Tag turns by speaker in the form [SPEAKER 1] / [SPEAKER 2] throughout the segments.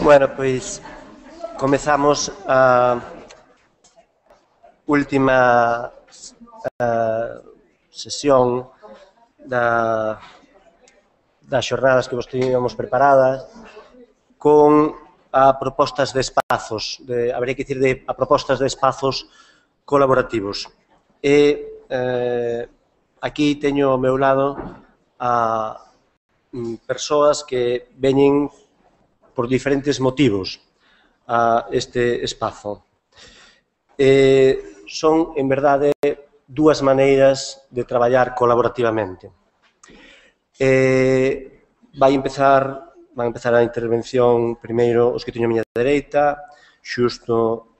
[SPEAKER 1] Bueno, pois comezamos a última sesión das xornadas que vos teníamos preparadas con a propostas de espazos, habría que dicir a propostas de espazos colaborativos. E aquí teño ao meu lado a persoas que veñen por diferentes motivos a este espazo. Son, en verdade, dúas maneiras de traballar colaborativamente. Van empezar a intervención primeiro os que teño a miña dereita, Xusto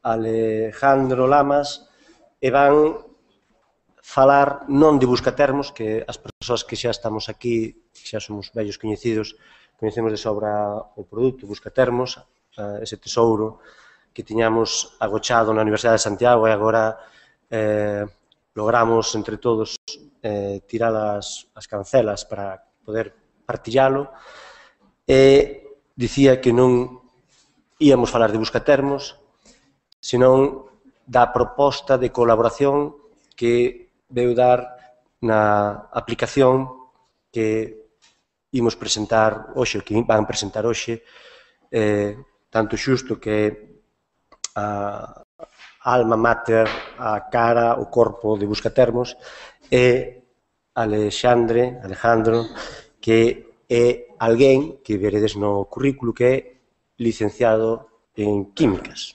[SPEAKER 1] Alejandro Lamas, e van falar non de buscatermos, que as persoas que xa estamos aquí, xa somos vellos coñecidos, coñecemos de sobra o produto Buscatermos, ese tesouro que tiñamos agochado na Universidade de Santiago e agora logramos entre todos tirar as cancelas para poder partillalo. Dicía que non íamos falar de Buscatermos, senón da proposta de colaboración que veu dar na aplicación que imos presentar hoxe, que van presentar hoxe, tanto Xusto que a alma mater, a cara, o corpo de Buscatermos, e Alejandro, que é alguén que veredes no currículo que é licenciado en Químicas.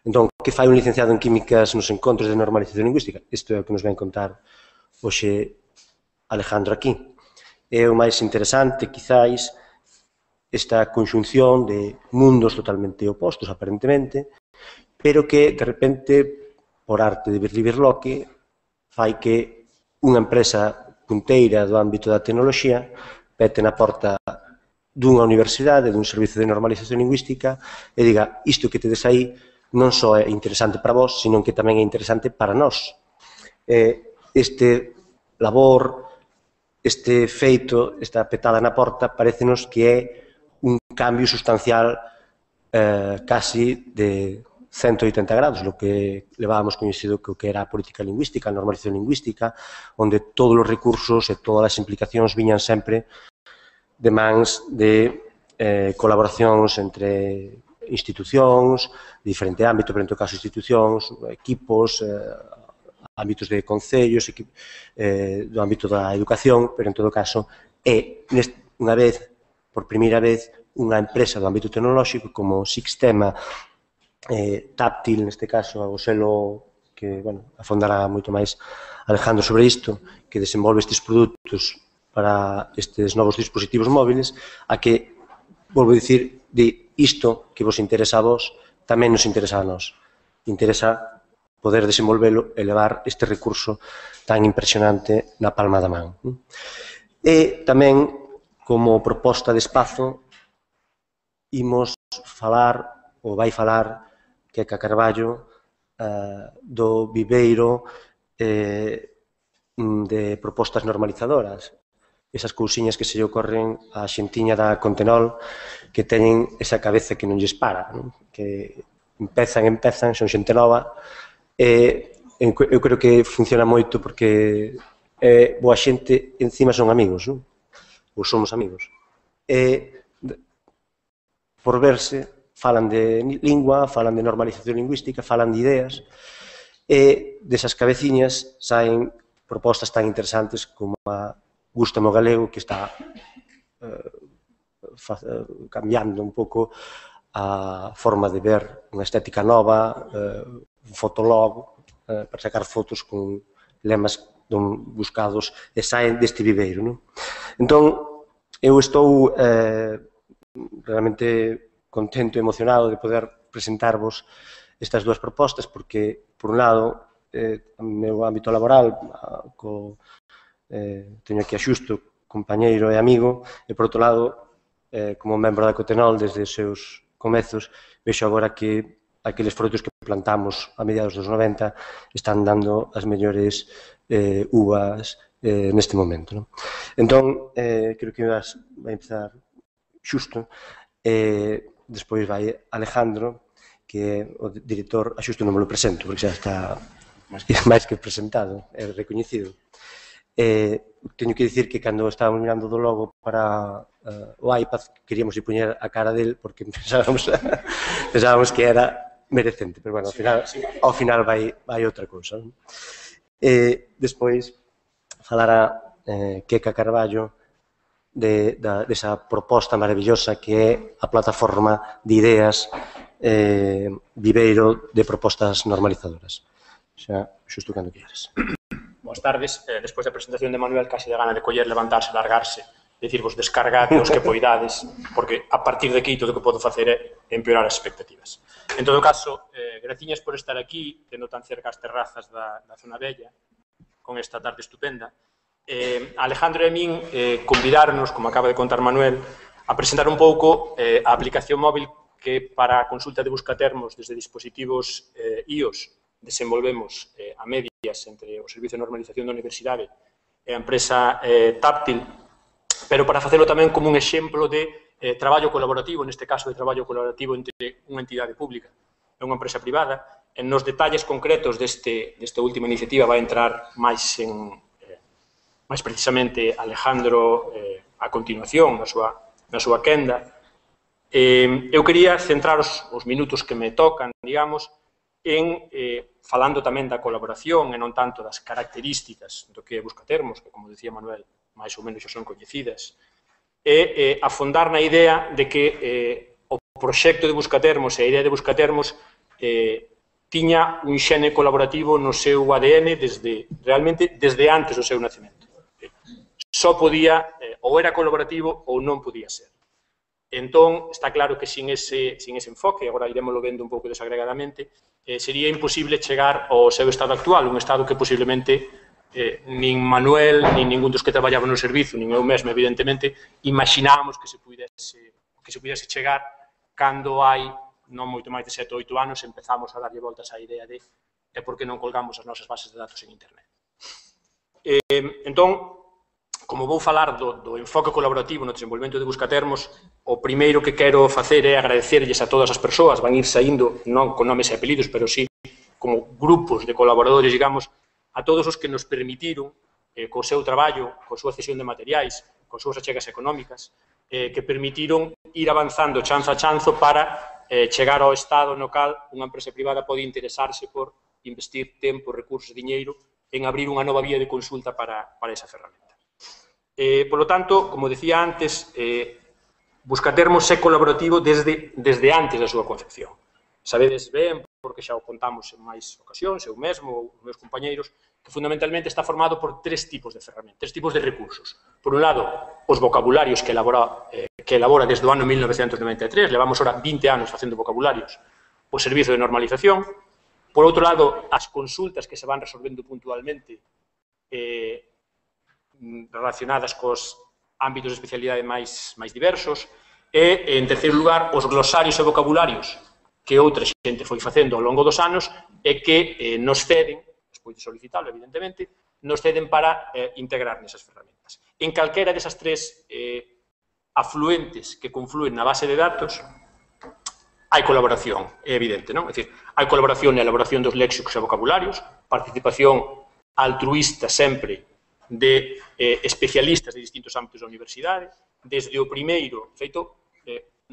[SPEAKER 1] Entón, que fai un licenciado en Químicas nos encontros de normalización lingüística? Isto é o que nos ven contar hoxe Alejandro aquí. É o máis interesante, quizáis, esta conxunción de mundos totalmente opostos, aparentemente, pero que, de repente, por arte de Birlibirloque, fai que unha empresa punteira do ámbito da tecnoloxía pete na porta dunha universidade, dun servizo de normalización lingüística, e diga, isto que tedes aí non só é interesante para vós, senón que tamén é interesante para nós. Este labor, este feito, esta petada na porta, parecenos que é un cambio sustancial casi de 180 grados, lo que levábamos coñecido que era a política lingüística, a normalización lingüística, onde todos os recursos e todas as implicacións viñan sempre de mans de colaboracións entre institucións, de diferente ámbito, pero en todo caso institucións, equipos, ámbitos de concellos, do ámbito da educación, pero en todo caso é, unha vez, por primeira vez, unha empresa do ámbito tecnolóxico como Sixtema, táctil, neste caso, o selo que, bueno, afondará moito máis Alejandro sobre isto, que desenvolve estes produtos para estes novos dispositivos móviles, a que, volvo a dicir, de isto que vos interesa a vos, tamén nos interesa a nós. Interesa poder desenvolvelo e levar este recurso tan impresionante na palma da man. E tamén, como proposta de espazo, imos falar, ou vai falar, Queca Carballo, do viveiro de propostas normalizadoras. Esas cousiñas que se lle ocorren á xentiña da Contenol, que teñen esa cabeza que non lles para, que empezan, son xente nova, e eu creo que funciona moito porque boa xente, encima son amigos, ou somos amigos. E, por verse, falan de lingua, falan de normalización lingüística, falan de ideas, e desas cabeciñas saen propostas tan interesantes como a Gústamo Galego, que está cambiando un pouco a forma de ver unha estética nova, un fotolog, para sacar fotos con lemas buscados e saen deste viveiro. Entón, eu estou realmente contento e emocionado de poder presentarvos estas dúas propostas, porque, por un lado, o meu ámbito laboral, teño aquí a Xusto, compañeiro e amigo, e, por outro lado, como membro da Cotenol desde os seus comezos, vexo agora que aqueles froitos que plantamos a mediados dos 90 están dando as mellores uvas neste momento. Entón, creo que vai empezar Xusto, Despois vai Alejandro, que é o director, xusto non me lo presento, porque xa está máis que presentado, é recoñecido. Teño que dicir que cando estábamos mirando do logo para o iPad, queríamos ir poñer a cara del, porque pensábamos que era merecente, pero bueno, ao final vai outra cousa. Despois falará Queca Carballo desa proposta maravillosa que é a plataforma de ideas viveiro de propostas normalizadoras. Xa, xusto cando queres.
[SPEAKER 2] Boas tardes. Despois da presentación de Manuel, casi de gana de coller, levantarse, largarse, dicirvos descargade os que poidades, porque a partir de aquí todo o que podo facer é empeorar as expectativas. En todo caso, graciñas por estar aquí, tendo tan cerca as terrazas da zona bella, con esta tarde estupenda. Alejandro e min convidarnos, como acaba de contar Manuel, a presentar un pouco a aplicación móvil que para a consulta de buscatermos desde dispositivos iOS desenvolvemos a medias entre o Servicio de Normalización da Universidade e a empresa Táctil, pero para facelo tamén como un exemplo de traballo colaborativo, neste caso de traballo colaborativo entre unha entidade pública e unha empresa privada. En nos detalles concretos desta última iniciativa vai entrar máis precisamente Alejandro a continuación na súa quenda. Eu quería centrar os minutos que me tocan, digamos, en falando tamén da colaboración e non tanto das características do que é Buscatermos, que, como dicía Manuel, máis ou menos xa son coñecidas, e afondar na idea de que o proxecto de Buscatermos e a idea de Buscatermos tiña un xene colaborativo no seu ADN realmente desde antes do seu nacemento. Só podía, ou era colaborativo ou non podía ser. Entón, está claro que sin ese enfoque, agora iremoslo vendo un pouco desagregadamente, sería imposible chegar ao seu estado actual, un estado que posiblemente nin Manuel, nin ningún dos que traballaban no servizo, nin eu mesmo, evidentemente, imaginábamos que se pudese chegar cando hai non moito máis de 7 ou 8 anos empezamos a darlle voltas á idea de por que non colgamos as nosas bases de datos en internet. Entón, como vou falar do enfoque colaborativo no desenvolvemento de Buscatermos, o primeiro que quero facer é agradecerlles a todas as persoas, van ir saindo, non con nomes e apelidos, pero sí como grupos de colaboradores, digamos, a todos os que nos permitiron, co seu traballo, coa súa cesión de materiais, coas súas achegas económicas, que permitiron ir avanzando chanzo a chanzo para chegar ao estado no cal unha empresa privada pode interesarse por investir tempo, recursos e diñeiro en abrir unha nova vía de consulta para esa ferramenta. Por lo tanto, como decía antes, Buscatermos é colaborativo desde antes da súa concepción. Sabedes ben, porque xa o contamos en máis ocasións, eu mesmo, os meus compañeiros, que fundamentalmente está formado por tres tipos de ferramentas, tres tipos de recursos. Por un lado, os vocabularios que elabora desde o ano 1993, levamos ahora 20 anos facendo vocabularios, o Servizo de Normalización. Por outro lado, as consultas que se van resolvendo puntualmente relacionadas cos ámbitos de especialidade máis diversos, e, en terceiro lugar, os glosarios e vocabularios que outra xente foi facendo ao longo dos anos e que nos ceden, despois de solicitarlo, evidentemente, nos ceden para integrar nesas ferramentas. En calquera desas tres afluentes que confluen na base de datos, hai colaboración, é evidente, non? É dicir, hai colaboración na elaboración dos léxicos e vocabularios, participación altruísta sempre de especialistas de distintos ámbitos da universidade, desde o primeiro, feito,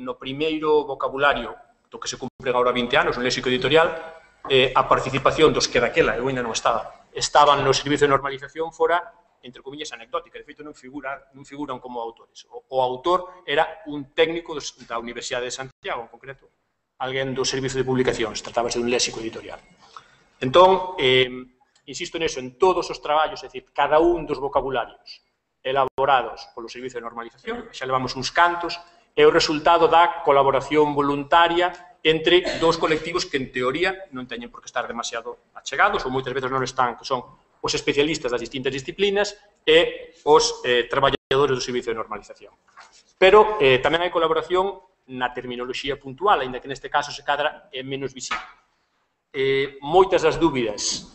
[SPEAKER 2] no primeiro vocabulario do que se cumpren agora 20 anos, no léxico editorial, a participación dos que daquela, eu ainda non estaban no Servizo de Normalización fora, entre comillas, anecdótica, de feito non figuran como autores. O autor era un técnico da Universidade de Santiago, en concreto, alguén do Servizo de Publicacións, tratábase dun léxico editorial. Entón, insisto neso, en todos os traballos, é dicir, cada un dos vocabularios elaborados polo Servizo de Normalización, xa levamos uns cantos, é o resultado da colaboración voluntaria entre dous colectivos que, en teoría, non teñen por que estar demasiado achegados, ou moitas veces non están, que son os especialistas das distintas disciplinas e os traballadores do Servizo de Normalización. Pero tamén hai colaboración na terminoloxía puntual, aínda que neste caso se cadra é menos visible. Moitas das dúbidas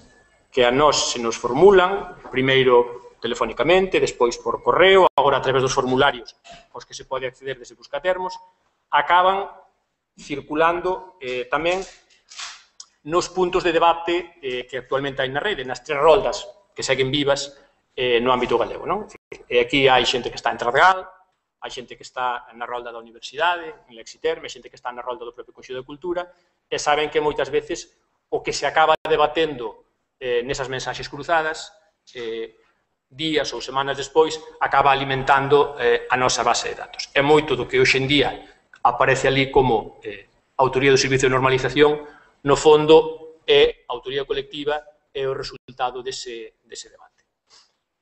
[SPEAKER 2] que a nós se nos formulan, primeiro telefónicamente, despois por correo, agora a través dos formularios aos que se pode acceder desde Buscatermos, acaban circulando tamén nos puntos de debate que actualmente hai na rede, nas tres roldas que seguen vivas no ámbito galego, non? Aquí hai xente que está en Tradgal, hai xente que está na rolda da Universidade, en Lexiterme, hai xente que está na rolda do propio Consello de Cultura, e saben que moitas veces o que se acaba debatendo nesas mensaxes cruzadas, días ou semanas despois, acaba alimentando a nosa base de datos. É moito do que hoxe en día aparece ali como autoría do Servicio de Normalización, no fondo é autoría colectiva e o resultado dese debate.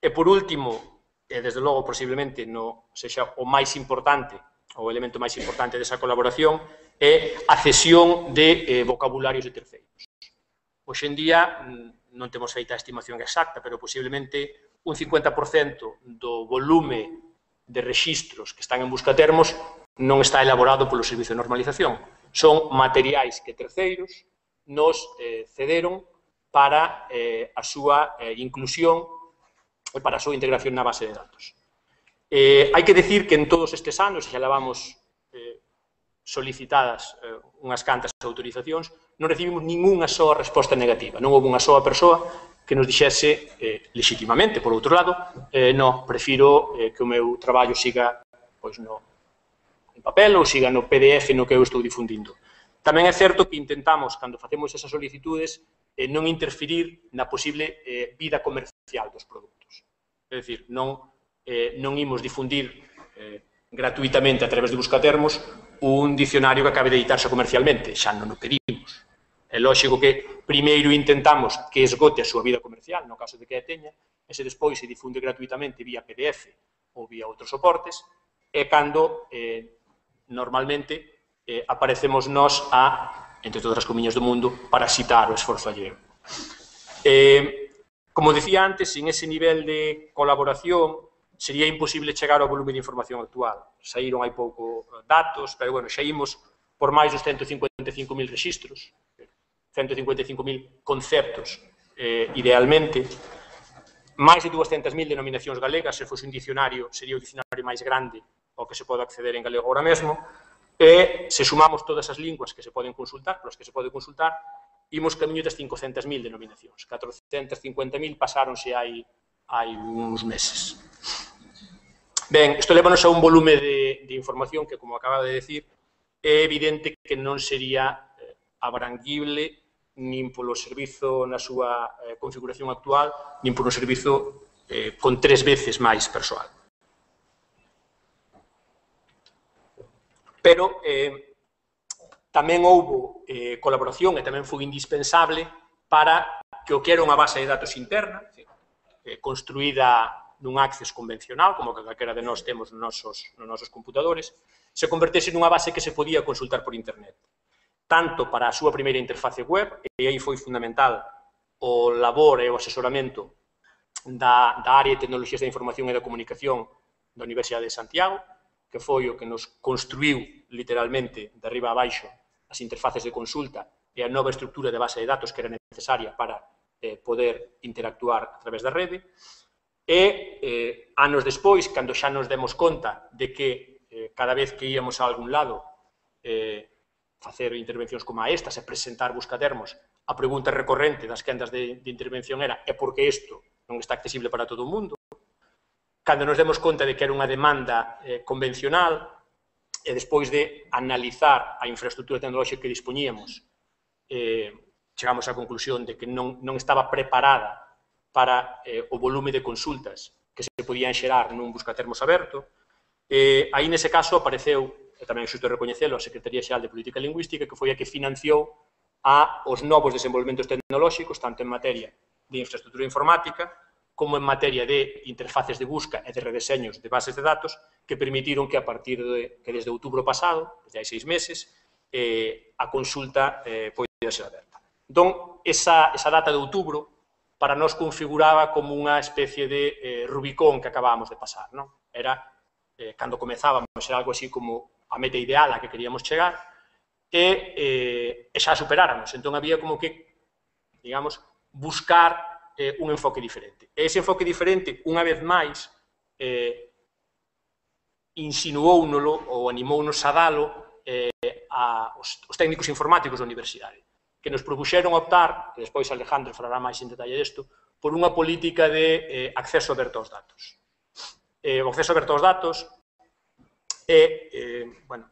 [SPEAKER 2] E por último, e desde logo posiblemente non sexa o máis importante, o elemento máis importante desa colaboración, é a cesión de vocabularios de terceiros. Hoxe en día non temos feita a estimación exacta, pero posiblemente un 50% do volume de rexistros que están en Buscatermos non está elaborado polo Servicio de Normalización. Son materiais que terceiros nos cederon para a súa inclusión e para a súa integración na base de datos. Hai que decir que en todos estes anos, xa levamos solicitadas unhas cantas autorizacións, non recibimos ningunha soa resposta negativa. Non houve unha soa persoa que nos dixese legitimamente, por outro lado, non, prefiro que o meu traballo siga en papel ou siga no PDF no que eu estou difundindo. Tamén é certo que intentamos, cando facemos esas solicitudes, non interferir na posible vida comercial dos produtos. É dicir, non imos difundir gratuitamente a través de Buscatermos un dicionario que acabe de editarse comercialmente, xa non o pedimos. É lógico que primeiro intentamos que esgote a súa vida comercial, no caso de que a teña, e se despois se difunde gratuitamente vía PDF ou vía outros soportes, é cando normalmente aparecemos nós entre todas as comiñas do mundo, parasitar o esforzo alleo. Como decía antes, sin ese nivel de colaboración sería imposible chegar ao volume de información actual. Saíron hai pouco datos, pero, bueno, xa imos por máis dos 155.000 rexistros, 155.000 conceptos, idealmente, máis de 200.000 denominacións galegas. Se fose un dicionario, sería o dicionario máis grande ao que se pode acceder en galego agora mesmo, e se sumamos todas as linguas que se poden consultar, polas que se pode consultar, imos camiño das 500.000 denominacións. 450.000 pasáronse hai uns meses. Ben, isto lévanos a un volume de información que, como acaba de decir, é evidente que non sería abranguible nin polo servizo na súa configuración actual, nin polo servizo con 3 veces máis persoal. Pero tamén houbo colaboración e tamén foi indispensable para que o que era unha base de datos interna, construída nun access convencional, como que calquera de nós temos nos nosos computadores, se convertese nunha base que se podía consultar por internet. Tanto para a súa primeira interface web, e aí foi fundamental o labor e o asesoramento da área de Tecnoloxías da Información e da Comunicación da Universidade de Santiago, que foi o que nos construiu literalmente de arriba a baixo as interfaces de consulta e a nova estrutura de base de datos que era necesaria para poder interactuar a través da rede. E anos despois, cando xa nos demos conta de que cada vez que íamos a algún lado facer intervencións como estas e presentar Buscatermos, a pregunta recorrente das quendas de intervención era é porque isto non está accesible para todo o mundo. Cando nos demos conta de que era unha demanda convencional e despois de analizar a infraestructura tecnolóxica que dispoñíamos, chegamos á conclusión de que non estaba preparada para o volume de consultas que se podían xerar nun Buscatermos aberto. Aí, nese caso, apareceu, e tamén xusto recoñecelo, a Secretaría Xeral de Política Lingüística, que foi a que financiou os novos desenvolvementos tecnolóxicos, tanto en materia de infraestructura informática, como en materia de interfaces de busca e de redeseños de bases de datos, que permitiron que a partir que desde outubro pasado, desde hai 6 meses, a consulta poida ser aberta. Entón, esa data de outubro para nós configuraba como unha especie de Rubicón que acabábamos de pasar. Era, cando comezábamos, era algo así como a meta ideal a que queríamos chegar, e xa superáramos. Entón, había como que, digamos, buscar un enfoque diferente. E ese enfoque diferente, unha vez máis, insinuóunolo ou animounos a dalo os técnicos informáticos da universidade, que nos propuxeron optar, e despois Alejandro falará máis en detalle desto, por unha política de acceso aberto aos datos. O acceso aberto aos datos é, bueno,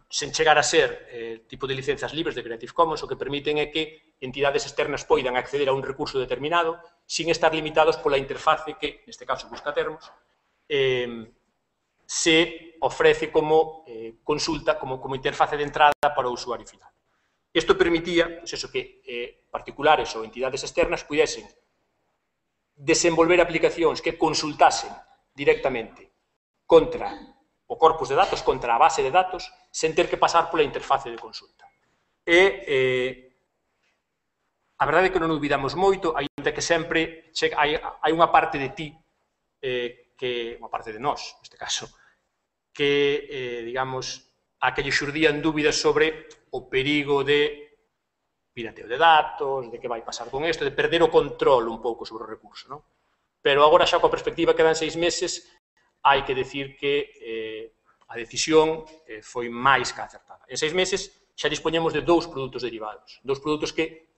[SPEAKER 2] sen chegar a ser tipo de licencias libres de Creative Commons, o que permiten é que entidades externas poidan acceder a un recurso determinado sin estar limitados pola interface que, neste caso, Buscatermos, se ofrece como consulta, como interface de entrada para o usuario final. Isto permitía que particulares ou entidades externas pudesen desenvolver aplicacións que consultasen directamente contra o corpus de datos, contra a base de datos, sen ter que pasar pola interface de consulta. A verdade é que non olvidamos moito, aínda que sempre hai unha parte de ti, unha parte de nós, neste caso, que, digamos, a que lle xurdían dúbidas sobre o perigo de pirateo de datos, de que vai pasar con isto, de perder o control un pouco sobre o recurso, non? Pero agora xa coa perspectiva que dan 6 meses, hai que decir que a decisión foi máis que acertada. En 6 meses xa dispoñemos de 2 produtos derivados, 2 produtos que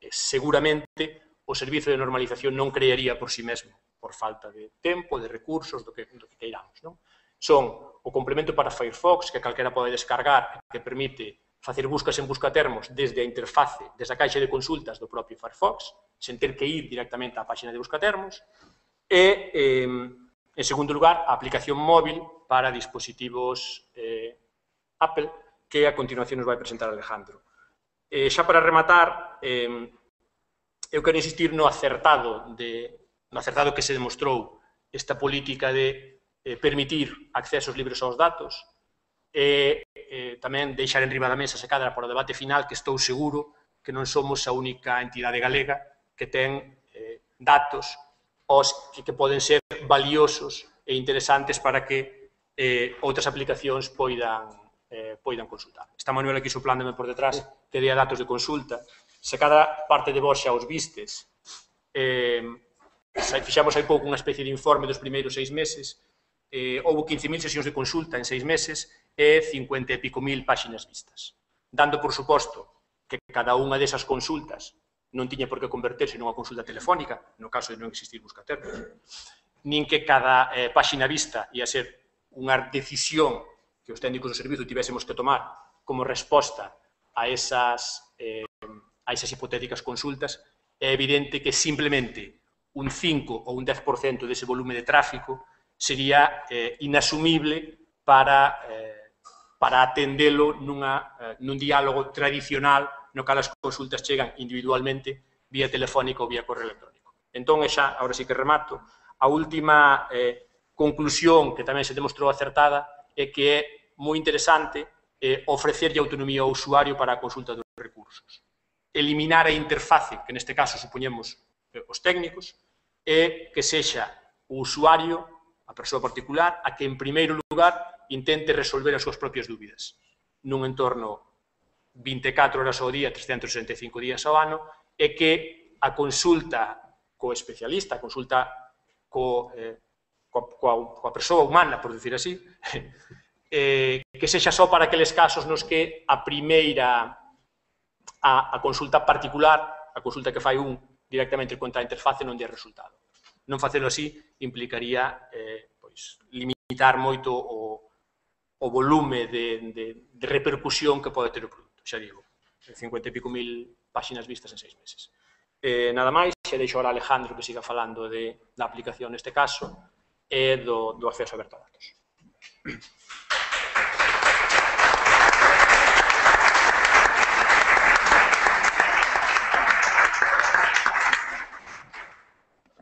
[SPEAKER 2] seguramente o Servizo de Normalización non crearía por si mesmo, por falta de tempo, de recursos, do que queiramos, non? Son o complemento para Firefox, que calquera pode descargar, que permite facer buscas en Buscatermos desde a interface, desde a caixa de consultas do propio Firefox, sen ter que ir directamente á página de Buscatermos, e, en segundo lugar, a aplicación móvil para dispositivos Apple, que a continuación nos vai presentar Alejandro. Xa para rematar, eu quero insistir no acertado que se demostrou esta política de permitir accesos libres aos datos, e tamén deixar en riba da mesa se cadra para o debate final, que estou seguro que non somos a única entidade galega que ten datos que poden ser valiosos e interesantes para que outras aplicacións poidan consultar. Está Manuel aquí soplándome por detrás, que dea datos de consulta. Se cada parte de vos xa os vistes, fixamos hai pouco unha especie de informe dos primeiros 6 meses, houve 15.000 sesións de consulta en 6 meses e 50 e pico mil páxinas vistas, dando por suposto que cada unha desas consultas non tiña por que converterse nunha consulta telefónica, no caso de non existir Buscatermos, nin que cada páxina vista ia ser unha decisión que os técnicos do servizo tivésemos que tomar como resposta a esas hipotéticas consultas. É evidente que simplemente un 5 ou un 10% dese volume de tráfico sería inasumible para atendelo nun diálogo tradicional no que as consultas chegan individualmente vía telefónica ou vía correo electrónico. Entón, agora sí que remato, a última conclusión que tamén se demostrou acertada é que é moi interesante ofrecerlle autonomía ao usuario para a consulta dos recursos. Eliminar a interface, que neste caso supoñemos os técnicos, e que sexa o usuario, a persoa particular, a que en primeiro lugar intente resolver as súas propias dúbidas nun entorno 24 horas ao día, 365 días ao ano, e que a consulta co especialista, a consulta coa persoa humana, por dicir así, que sexa só para aqueles casos nos que a consulta particular, a consulta que fai directamente contra a interface non dé resultado. Non facelo así implicaría limitar moito o volume de repercusión que pode ter o produto. Xa digo, 50 e pico mil páxinas vistas en 6 meses. Nada máis, xa deixo ahora a Alejandro que siga falando da aplicación neste caso e do acceso aberto a datos.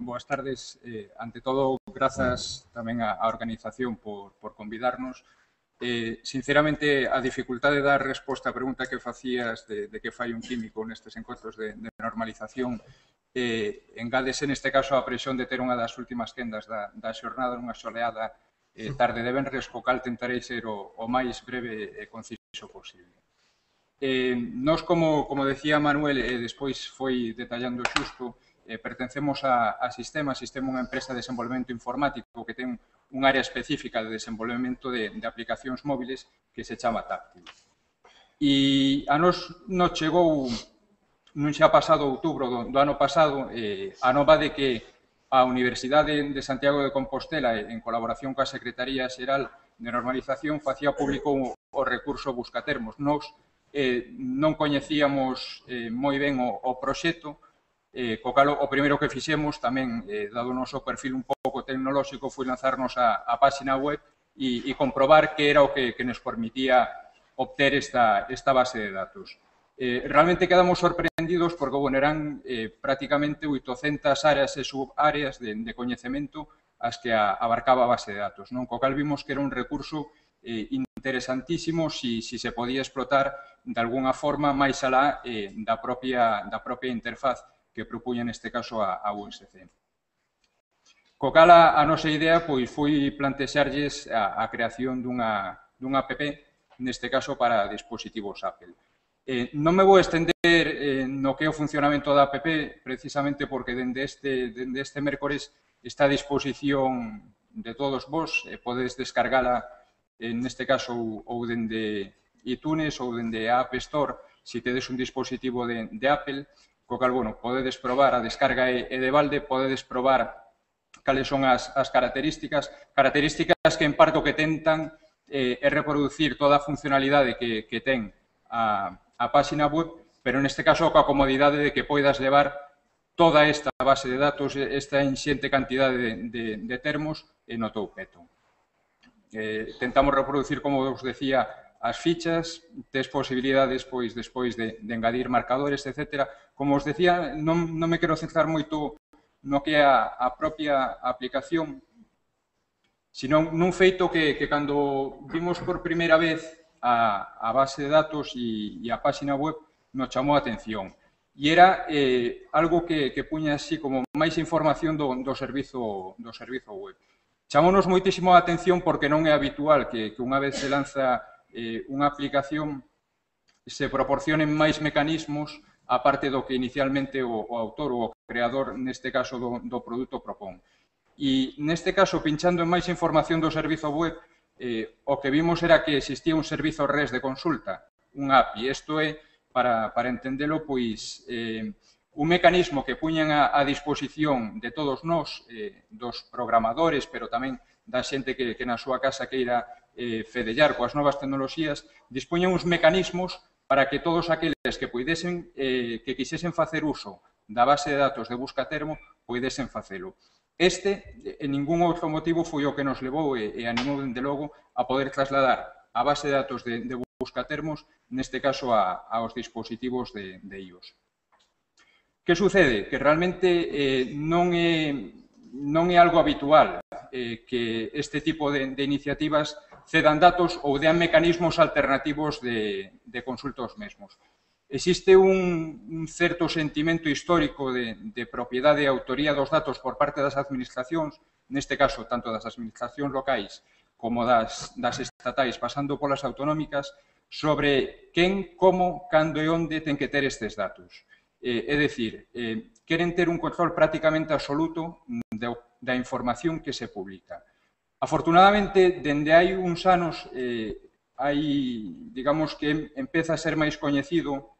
[SPEAKER 3] Boas tardes. Ante todo, grazas tamén á organización por convidarnos. Sinceramente, a dificultade de dar resposta á pregunta que facías de que fai un químico nestes encontros de normalización engádese neste caso a presión de ter unha das últimas quendas da xornada nunha soleada tarde de venres, co cal tentarei ser o máis breve e conciso posible. Nos, como decía Manuel, despois foi detallando xusto, pertencemos a Sistema é unha empresa de desenvolvemento informático que ten unha área específica de desenvolvemento de aplicacións móviles que se chama Táctil. E a nos chegou, non xa pasado outubro do ano pasado, a nova de que a Universidade de Santiago de Compostela, en colaboración coa Secretaría Xeral de Normalización, facía público o recurso Buscatermos. Nos non coñecíamos moi ben o proxecto, co cal o primeiro que fixemos tamén, dado o noso perfil un pouco tecnolóxico, foi lanzarnos a página web e comprobar que era o que nos permitía obter esta base de datos. Realmente quedamos sorprendidos porque, bueno, eran prácticamente 800 áreas e subáreas de coñecemento as que abarcaba a base de datos, non? Co cal vimos que era un recurso interesantísimo si se podía explotar de alguna forma máis alá da propia interfaz que propuña neste caso a USC. Co cal a nosa idea foi plantexarlles a creación dunha app, neste caso para dispositivos Apple. Non me vou estender no que é o funcionamento da app, precisamente porque dende este mércores está a disposición de todos vos, podedes descargala neste caso ou dende iTunes ou dende a App Store, se tedes un dispositivo de Apple, co cal, bueno, podedes probar, a descarga é de balde, podedes probar cales son as características que en parte o que tentan é reproducir toda a funcionalidade que ten a página web, pero neste caso coa comodidade de que poidas levar toda esta base de datos, esta enxente cantidade de termos no teu peto. Tentamos reproducir, como vos decía, as fichas, tes posibilidades despois de engadir marcadores, etc. Como os decía, non me quero centrar moito no que é a propia aplicación, sino nun feito que cando vimos por primeira vez a base de datos e a página web nos chamou a atención. E era algo que puña así como máis información do servizo web. Chamounos moitísimo a atención porque non é habitual que unha vez se lanza unha aplicación se proporcionen máis mecanismos aparte do que inicialmente o autor ou o creador, neste caso do produto, propón. E neste caso, pinchando en máis información do servizo web, o que vimos era que existía un servizo REST de consulta, un API. Isto é, para entendelo, pois, un mecanismo que puñan a disposición de todos nós, dos programadores, pero tamén da xente que na súa casa queira fedellar coas novas tecnoloxías, dispuñan uns mecanismos para que todos aqueles que poidesen, que quixesen facer uso da base de datos de Buscatermo, poidesen facelo. Este, en ningún outro motivo, foi o que nos levou e animou, dende logo, a poder trasladar a base de datos de Buscatermos, neste caso aos dispositivos de iOS. Que sucede? Que realmente non é algo habitual que este tipo de iniciativas cedan datos ou dean mecanismos alternativos de consulta aos mesmos. Existe un certo sentimento histórico de propiedade e autoría dos datos por parte das administracións, neste caso, tanto das administracións locais como das estatais, pasando polas autonómicas, sobre quen, como, cando e onde ten que ter estes datos. É dicir, queren ter un control prácticamente absoluto da información que se publica. Afortunadamente, dende hai uns anos, digamos que empeza a ser máis coñecido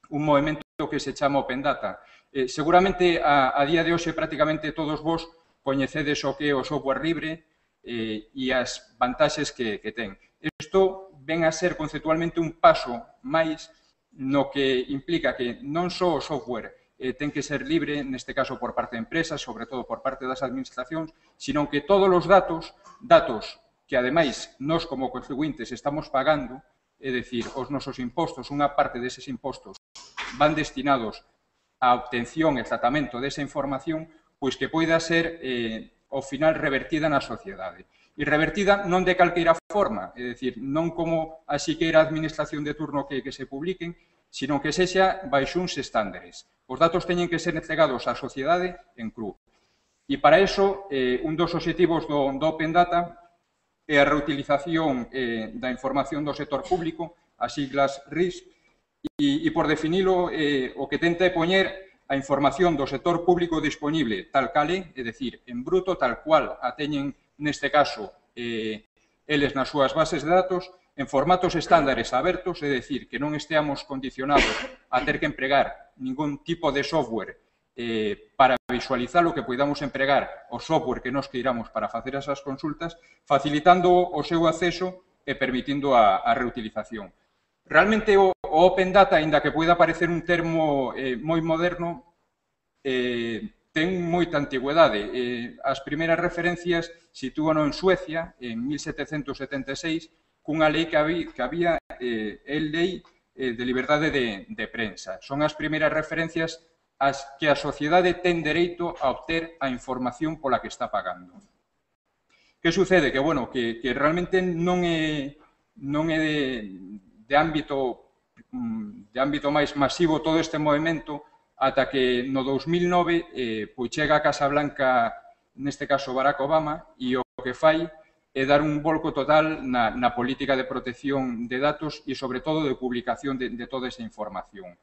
[SPEAKER 3] un movimento que se chama Open Data. Seguramente, a día de hoxe, prácticamente todos vos coñecedes o que é o software libre e as vantaxes que ten. Isto ven a ser conceptualmente un paso máis no que implica que non só o software ten que ser libre, neste caso por parte de empresas, sobre todo por parte das administracións, sino que todos os datos que, ademais, nós como contribuintes estamos pagando, é dicir, os nosos impostos, unha parte deses impostos van destinados á obtención e tratamento desa información, pois que poida ser, ao final, revertida na sociedade. E revertida non de calqueira forma, é dicir, non como a siqueira administración de turno que se publiquen, sino que sexa baixo uns estándares. Os datos teñen que ser entregados á sociedade en cru. E para iso, un dos obxectivos do Open Data é a reutilización da información do sector público, as siglas RIS, e por definilo, o que tenta é poñer a información do sector público disponible tal cal é dicir, en bruto, tal cual a teñen, neste caso, eles nas súas bases de datos, en formatos estándares abertos, é dicir, que non esteamos condicionados a ter que empregar ningún tipo de software para visualizar o que podamos empregar o software que nos queiramos para facer esas consultas, facilitando o seu acceso e permitindo a reutilización. Realmente o Open Data, aínda que poida parecer un termo moi moderno, ten moita antigüedade. As primeiras referencias sitúano en Suecia, en 1776, cunha lei que había lei de liberdade de prensa. Son as primeiras referencias as que a sociedade ten dereito a obter a información pola que está pagando. Que sucede? Que, bueno, que realmente non é de ámbito máis masivo todo este movimento ata que no 2009 pois chega a Casa Blanca, neste caso Barack Obama, e o que fai é dar un volco total na política de protección de datos e, sobre todo, de publicación de toda esa información.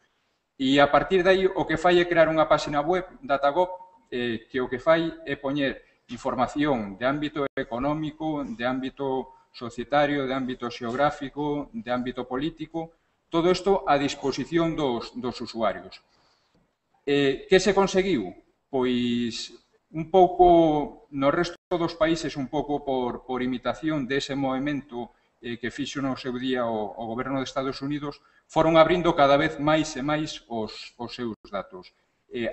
[SPEAKER 3] E, a partir de aí, o que fai é crear unha página web, Datagov, que o que fai é poñer información de ámbito económico, de ámbito societario, de ámbito xeográfico, de ámbito político, todo isto a disposición dos usuarios. Que se conseguiu? Pois un pouco no resto dos países, un pouco por imitación dese movimento que fixo no seu día o goberno de Estados Unidos, foron abrindo cada vez máis e máis os seus datos.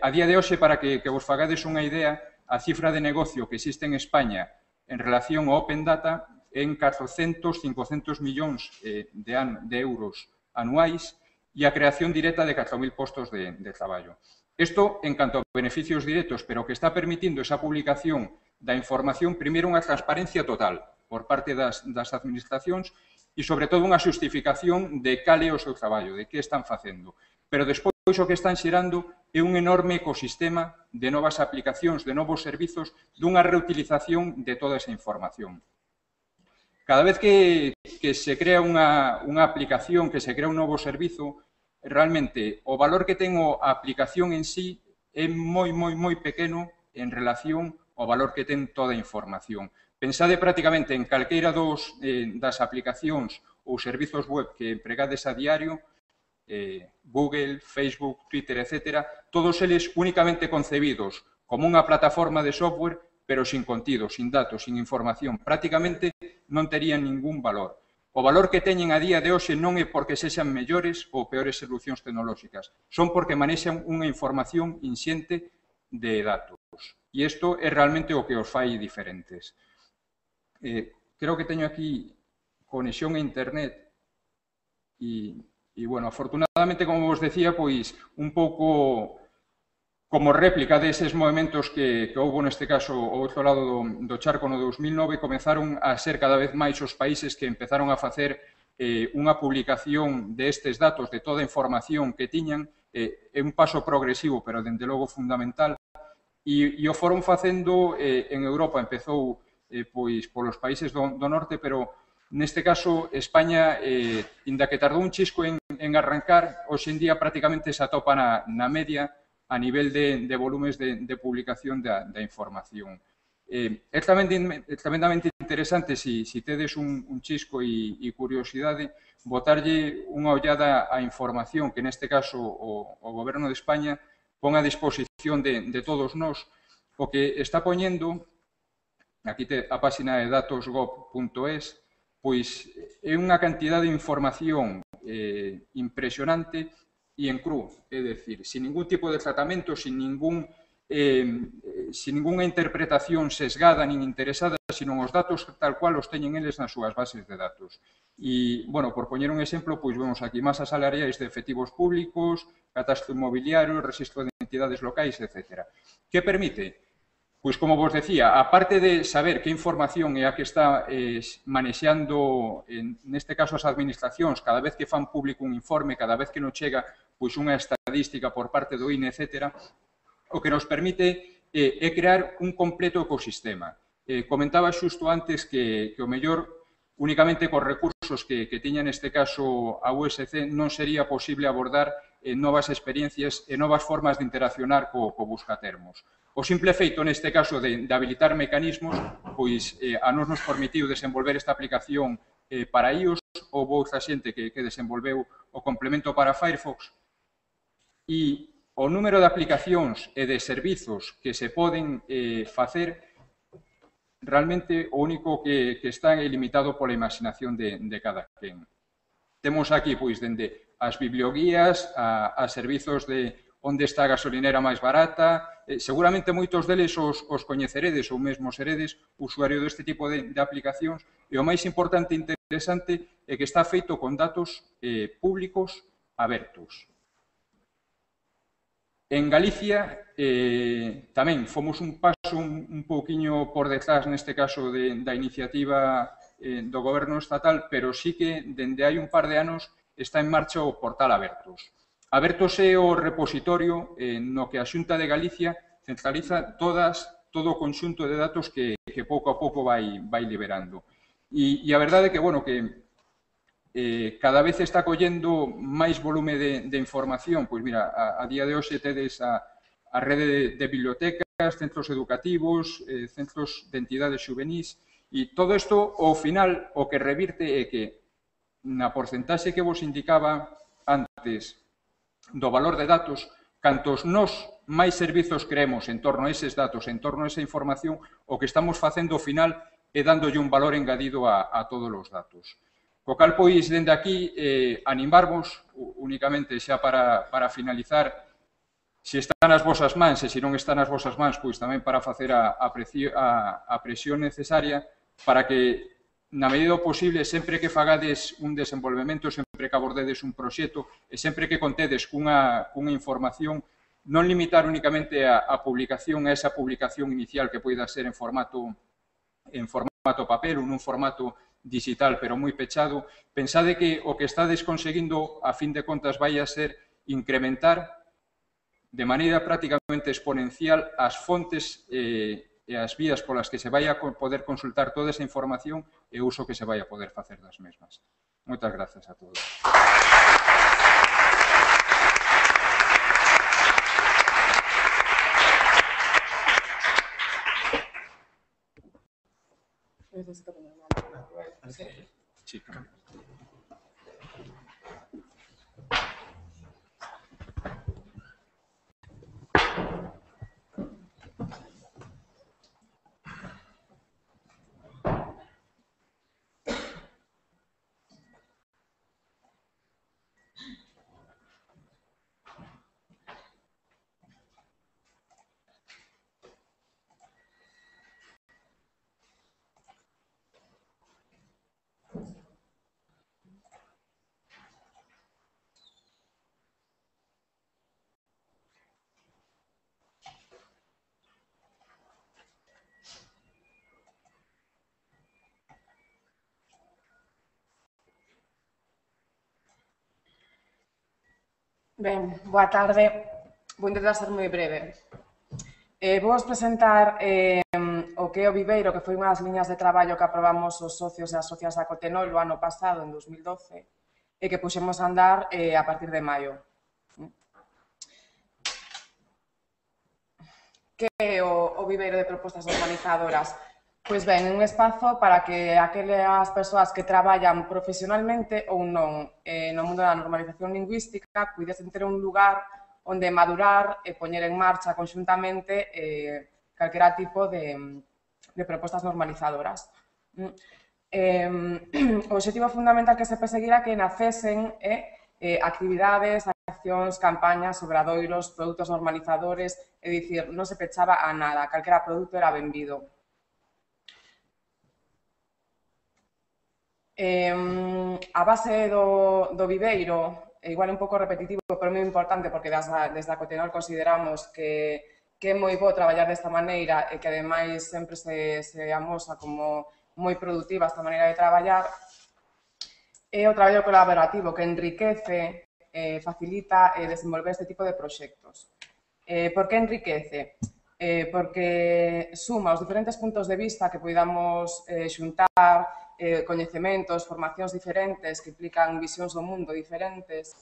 [SPEAKER 3] A día de hoxe, para que vos fagades unha idea, a cifra de negocio que existe en España en relación ao Open Data en 400-500 millóns de euros anuais e a creación directa de 4.000 postos de traballo. Isto en canto a beneficios directos, pero que está permitindo esa publicación da información, primeiro unha transparencia total por parte das administracións e, sobre todo, unha xustificación de cal é o seu traballo, de que están facendo. Pero despois o que están xerando é un enorme ecosistema de novas aplicacións, de novos servizos, dunha reutilización de toda esa información. Cada vez que se crea unha aplicación, que se crea un novo servizo, realmente o valor que ten a aplicación en sí é moi pequeno en relación ao valor que ten toda a información. Pensade prácticamente en calqueira das aplicacións ou servizos web que empregades a diario, Google, Facebook, Twitter, etc., todos eles únicamente concebidos como unha plataforma de software, pero sin contido, sin datos, sin información. Prácticamente non terían ningún valor. O valor que teñen a día de hoxe non é porque sexan mellores ou peores solucións tecnolóxicas, son porque manexan unha información inxente de datos. E isto é realmente o que os fai diferentes. Creo que teño aquí conexión a internet e, bueno, afortunadamente, como vos decía, pois un pouco como réplica deses movimentos que houve neste caso ao outro lado do charco no 2009, comenzaron a ser cada vez máis os países que empezaron a facer unha publicación destes datos, de toda a información que tiñan, é un paso progresivo, pero dende logo fundamental, e o foron facendo en Europa. Empezou pois polos países do norte, pero neste caso España, inda que tardou un chisco en arrancar, hoxe en día prácticamente se atopa na media a nivel de volumes de publicación da información. É tremendamente interesante, se tedes un chisco e curiosidade, botarlle unha ollada á información que neste caso o Goberno de España pon a disposición de todos nós. O que está poñendo, aquí a página de datosgov.es, pois é unha cantidad de información impresionante e en cru, é dicir, sin ningún tipo de tratamento, sin ningunha interpretación sesgada nin interesada, sino os datos tal cual os teñen eles nas súas bases de datos. E, bueno, por poñer un exemplo, pois vemos aquí masas salariais de efectivos públicos, catastro inmobiliario, registro de entidades locais, etc. Que permite? Pois, como vos decía, aparte de saber que información é a que está manexando, neste caso, as administracións, cada vez que fan público un informe, cada vez que nos chega pois unha estadística por parte do INE, etc., o que nos permite é crear un completo ecosistema. Comentaba xusto antes que o mellor, únicamente cos recursos que tiña neste caso a USC, non sería posible abordar novas experiencias e novas formas de interaccionar co buscatermos. O simple feito, neste caso, de habilitar mecanismos, pois a nos permitiu desenvolver esta aplicación para iOS, houve outra xente que desenvolveu o complemento para Firefox, e o número de aplicacións e de servizos que se poden facer, realmente o único que está é limitado pola imaginación de cada quen. Temos aquí, pois, dende as biblioguías a servizos de onde está a gasolinera máis barata. Seguramente moitos deles os coñeceredes ou mesmo seredes usuario deste tipo de aplicacións, e o máis importante e interesante é que está feito con datos públicos abertos. En Galicia tamén fomos un paso un pouquiño por detrás neste caso da iniciativa do goberno estatal, pero sí que dende hai un par de anos está en marcha o portal Abertos. Abertos é o repositorio no que a Xunta de Galicia centraliza todo o conxunto de datos que pouco a pouco vai liberando. E a verdade é que, bueno, que cada vez está collendo máis volume de información. Pois mira, a día de hoxe tedes a rede de bibliotecas, centros educativos, centros de entidades xuvenís, e todo isto, ao final, o que revirte é que na porcentaxe que vos indicaba antes do valor de datos, cantos nós máis servizos creemos en torno a eses datos, en torno a esa información, o que estamos facendo ao final é dándolle un valor engadido a todos os datos. Co cal, pois, dende aquí, animarvos únicamente xa para finalizar, se está nas vosas mans e se non está nas vosas mans, pois tamén para facer a presión necesaria para que, na medida posible, sempre que fagades un desenvolvemento, sempre que abordedes un proxecto e sempre que contedes cunha información, non limitar únicamente a publicación a esa publicación inicial que poida ser en formato papel ou nun formato digital, pero moi pechado. Pensade que o que estades conseguindo, a fin de contas, vai a ser incrementar de maneira prácticamente exponencial as fontes e as vías polas que se vai a poder consultar toda esa información e o uso que se vai a poder facer das mesmas. Moitas grazas a todos. Sí, claro.
[SPEAKER 4] Ben, boa tarde. Vou intentar ser moi breve. Vou presentar o que é o Viveiro, que foi unha das liñas de traballo que aprobamos os socios e as socias da Cotenol o ano pasado, en 2012, e que puxemos a andar a partir de maio. Que é o Viveiro de propostas normalizadoras? Pois ben, un espazo para que aquelas persoas que traballan profesionalmente ou non no mundo da normalización lingüística pudesen ter un lugar onde madurar e poñer en marcha conxuntamente calquera tipo de propostas normalizadoras. O obxectivo fundamental que se perseguira que nacesen actividades, accións, campañas, obradoiros, produtos normalizadores, é dicir, non se pechaba a nada, calquera produto era benvido. A base do Viveiro, igual un pouco repetitivo, pero moi importante, porque desde a Cotenol consideramos que é moi bo traballar desta maneira e que, ademais, sempre se amosa como moi produtiva esta maneira de traballar, é o traballo colaborativo que enriquece, facilita desenvolver este tipo de proxectos. Por que enriquece? Porque suma os diferentes puntos de vista que poidamos xuntar, coñecementos, formacións diferentes que implican visións do mundo diferentes,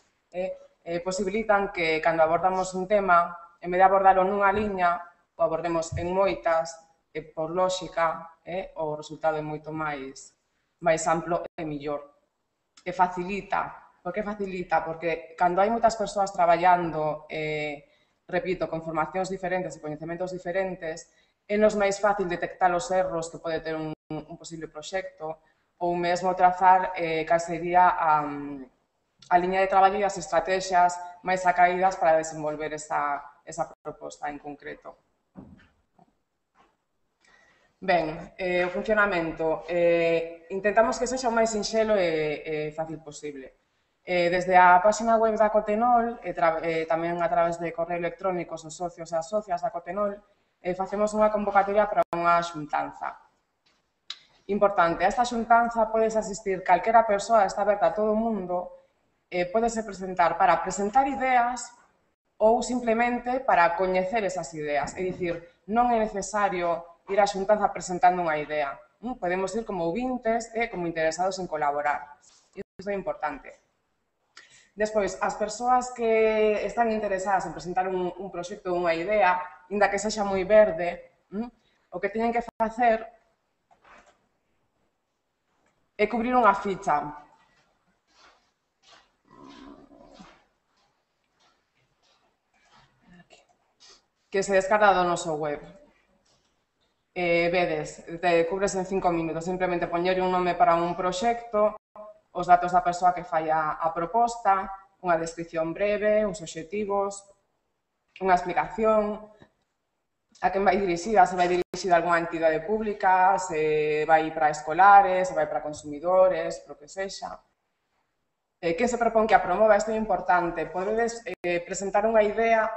[SPEAKER 4] posibilitan que, cando abordamos un tema, en vez de abordarlo nunha liña, o abordemos en moitas, e, por lógica, o resultado é moito máis amplo e millor. e facilita. Por que facilita? Porque cando hai moitas persoas traballando, repito, con formacións diferentes e coñecementos diferentes, é nos máis fácil detectar os erros que pode ter un posible proxecto ou mesmo trazar cal sería a liña de traballo e as estrategias máis acaídas para desenvolver esa proposta en concreto. Ben, o funcionamento. Intentamos que sexa o máis sinxelo e fácil posible. Desde a página web da Cotenol, tamén a través de correo electrónico os socios e as socias da Cotenol, facemos unha convocatoria para unha xuntanza. Importante, a esta xuntanza podes asistir calquera persoa, está aberta a todo o mundo, podese presentar para presentar ideas ou simplemente para coñecer esas ideas. É dicir, non é necesario ir á xuntanza presentando unha idea. Podemos ir como ouvintes e como interesados en colaborar. Iso é importante. Despois, as persoas que están interesadas en presentar un proxecto ou unha idea, inda que sexa moi verde, o que teñen que facer é cubrir unha ficha. Que se descarga do noso web. Vedes, cubres en 5 minutos, simplemente poñer un nome para un proxecto, os datos da persoa que fai a proposta, unha descripción breve, uns obxectivos, unha explicación, a quen vai dirixida, se vai dirixida a algunha entidade pública, se vai para escolares, se vai para consumidores, pro que sexa. Quen se propón que a promova, isto é importante, podedes presentar unha idea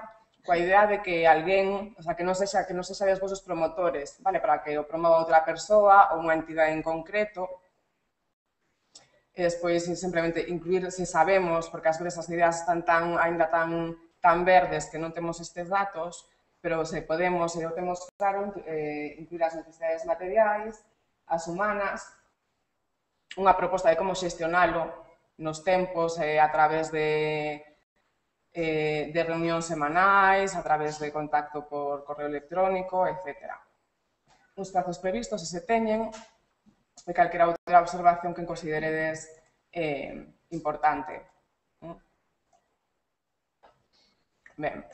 [SPEAKER 4] coa idea de que alguén, o sea, que non sexa des vos os promotores, vale, para que o promova outra persoa ou unha entidade en concreto. E despois, simplemente, incluir, se sabemos, porque ás veces as ideas están ainda tan verdes que non temos estes datos, pero se podemos, e o temos claro, incluir as necesidades materiais, as humanas, unha proposta de como xestionalo nos tempos a través de reunións semanais, a través de contacto por correo electrónico, etc. Os prazos previstos, se teñen, e calquera outra observación que consideredes importante. Ben.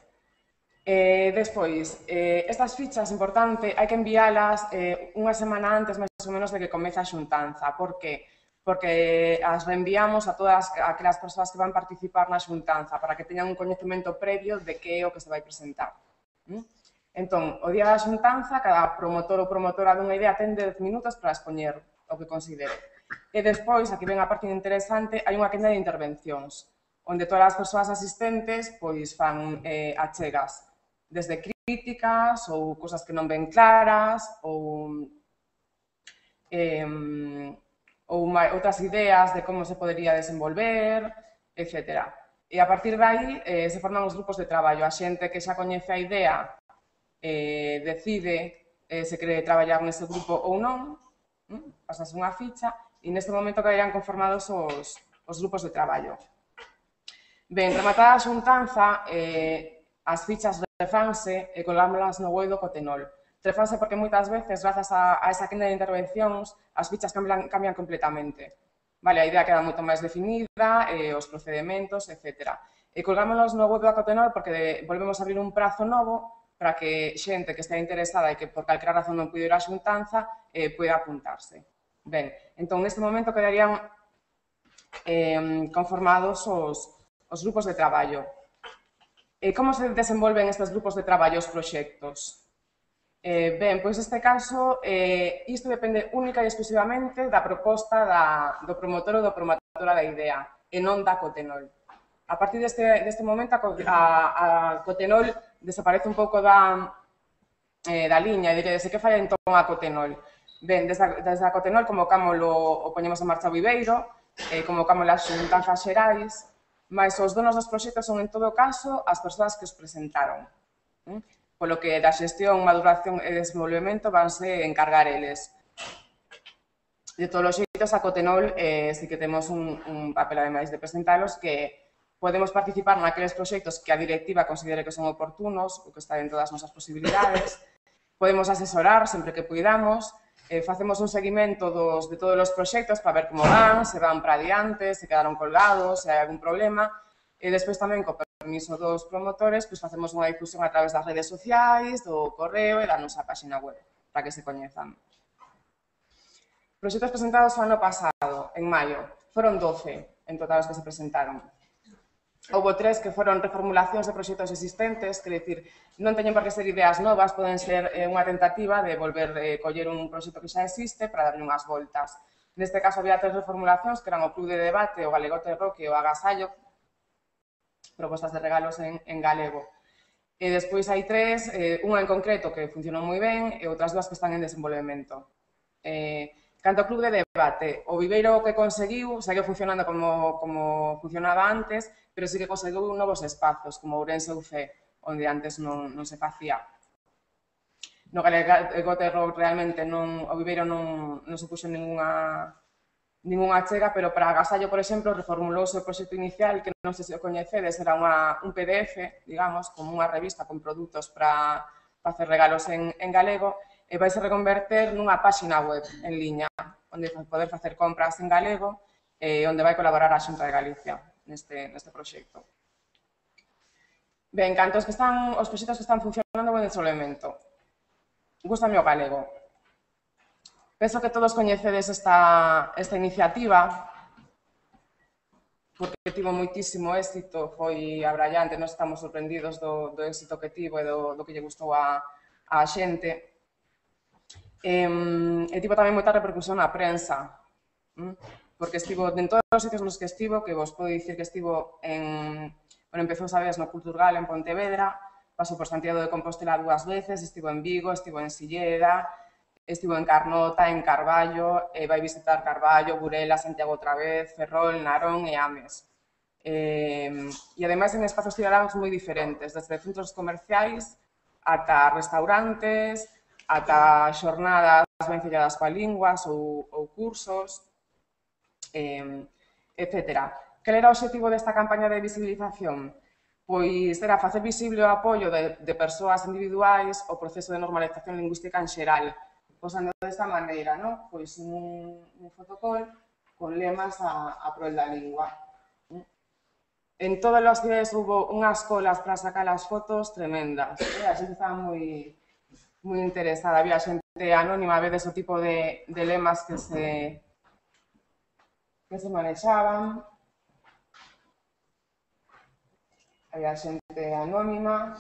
[SPEAKER 4] Despois, estas fichas, importante, hai que enviálas unha semana antes, máis ou menos, de que comece a xuntanza. Por que? Porque as reenviamos a todas aquelas persoas que van participar na xuntanza para que teñan un coñecemento previo de que é o que se vai presentar. Entón, o día da xuntanza, cada promotor ou promotora dunha idea ten 10 minutos para expoñer o que considere. E despois, aquí ven a parte interesante, hai unha quenda de intervencións, onde todas as persoas asistentes pois fan achegas, desde críticas ou cosas que non ven claras ou outras ideas de como se podería desenvolver, etc. E a partir de aí se forman os grupos de traballo. A xente que xa coñece a idea decide se quere traballar nese grupo ou non, pasas unha ficha e neste momento quedarían conformados os grupos de traballo. Ben, rematada a xuntanza, as fichas refanse e colgámolas no web do Cotenol. Refanse porque moitas veces, grazas a esa quenda de intervencións, as fichas cambian completamente. Vale, a idea queda moito máis definida, os procedementos, etc. E colgámonos no web do Cotenol porque volvemos a abrir un prazo novo para que xente que estea interesada e que por calquera razón non puido ir á xuntanza poida apuntarse. Ben, entón, neste momento quedarían conformados os grupos de traballo. Como se desenvolven estes grupos de traballo, os proxectos? Ben, pois neste caso, isto depende única e exclusivamente da proposta do promotor ou da promotora da idea, e non da Cotenol. A partir deste momento, a Cotenol desaparece un pouco da liña, e diredes, que fai entón a Cotenol? Ben, desde a Cotenol convocámoslo, o poñemos en marcha o Viveiro, convocámoslo as xuntanzas xerais, mas os donos dos proxectos son, en todo caso, as persoas que os presentaron. Polo que da xestión, maduración e desenvolvemento vanse encargar eles. De todos os xeitos, a Cotenol sí que temos un papel, ademais de presentalos, que podemos participar naqueles proxectos que a directiva considere que son oportunos ou que está dentro das nosas posibilidades. Podemos asesorar sempre que poidamos facemos un seguimento de todos os proxectos para ver como van, se van para adiante, se quedaron colgados, se hai algún problema. E despois tamén, co permiso dos promotores, facemos unha difusión a través das redes sociais, do correo e da nosa página web, para que se coñezan. Proxectos presentados o ano pasado, en maio. Foron 12 en total os que se presentaron. Houbo 3 que foron reformulacións de proxectos existentes, que decir, non teñen por que ser ideas novas, poden ser unha tentativa de volver coller un proxecto que xa existe para darle unhas voltas. Neste caso, había 3 reformulacións, que eran o Club de Debate, o Galegote Rock e o Agasallo, propostas de regalos en galego. E despois hai 3, unha en concreto que funcionou moi ben e outras 2 que están en desenvolvemento. Canto ao Club de Debate, o viveiro que conseguiu segue funcionando como funcionaba antes, pero sí que conseguiu novos espazos, como Ourense UC, onde antes non se facía. No Galegote Rock realmente o viveiro non supuxo ningunha achega, pero para Agasallo, por exemplo, reformulouse o proxecto inicial, que non sei se o coñecedes, era un PDF, digamos, como unha revista con produtos para facer regalos en galego, e vais a reconverter nunha páxina web en liña, onde poder facer compras en galego, e onde vai colaborar a Xunta de Galicia neste proxecto. Ben, canto os proxectos que están funcionando en desenvolvemento. Gústame o galego. Penso que todos coñecedes esta iniciativa, porque tivo moitísimo éxito, foi abrallante, nós estamos sorprendidos do éxito que tivo e do que lle gustou a xente. E tivo tamén moita repercusión na prensa, porque estivo en todos os sitios nos que estivo, que vos podo dicir que estivo empezou, sabes, no Culturgal en Pontevedra, pasou por Santiago de Compostela 2 veces, estivo en Vigo, estivo en Silleda, estivo en Carnota, en Carballo, vai visitar Carballo, Burela, Santiago outra vez, Ferrol, Narón e Ames. E ademais en espazos cidadáns moi diferentes, desde centros comerciais ata restaurantes, ata xornadas vencelladas coa linguas ou cursos, etc. Cal era o obxectivo desta campaña de visibilización? Pois era facer visible o apoio de persoas individuais ao proceso de normalización lingüística en xeral, posando desta maneira, pois un fotocall con lemas a prol da lingua. En todas as cidades houve unhas colas para sacar as fotos tremendas. A xente estaba moi interesada, había xente anónima, vedes o tipo de lemas que se manexaban. Había xente anónima.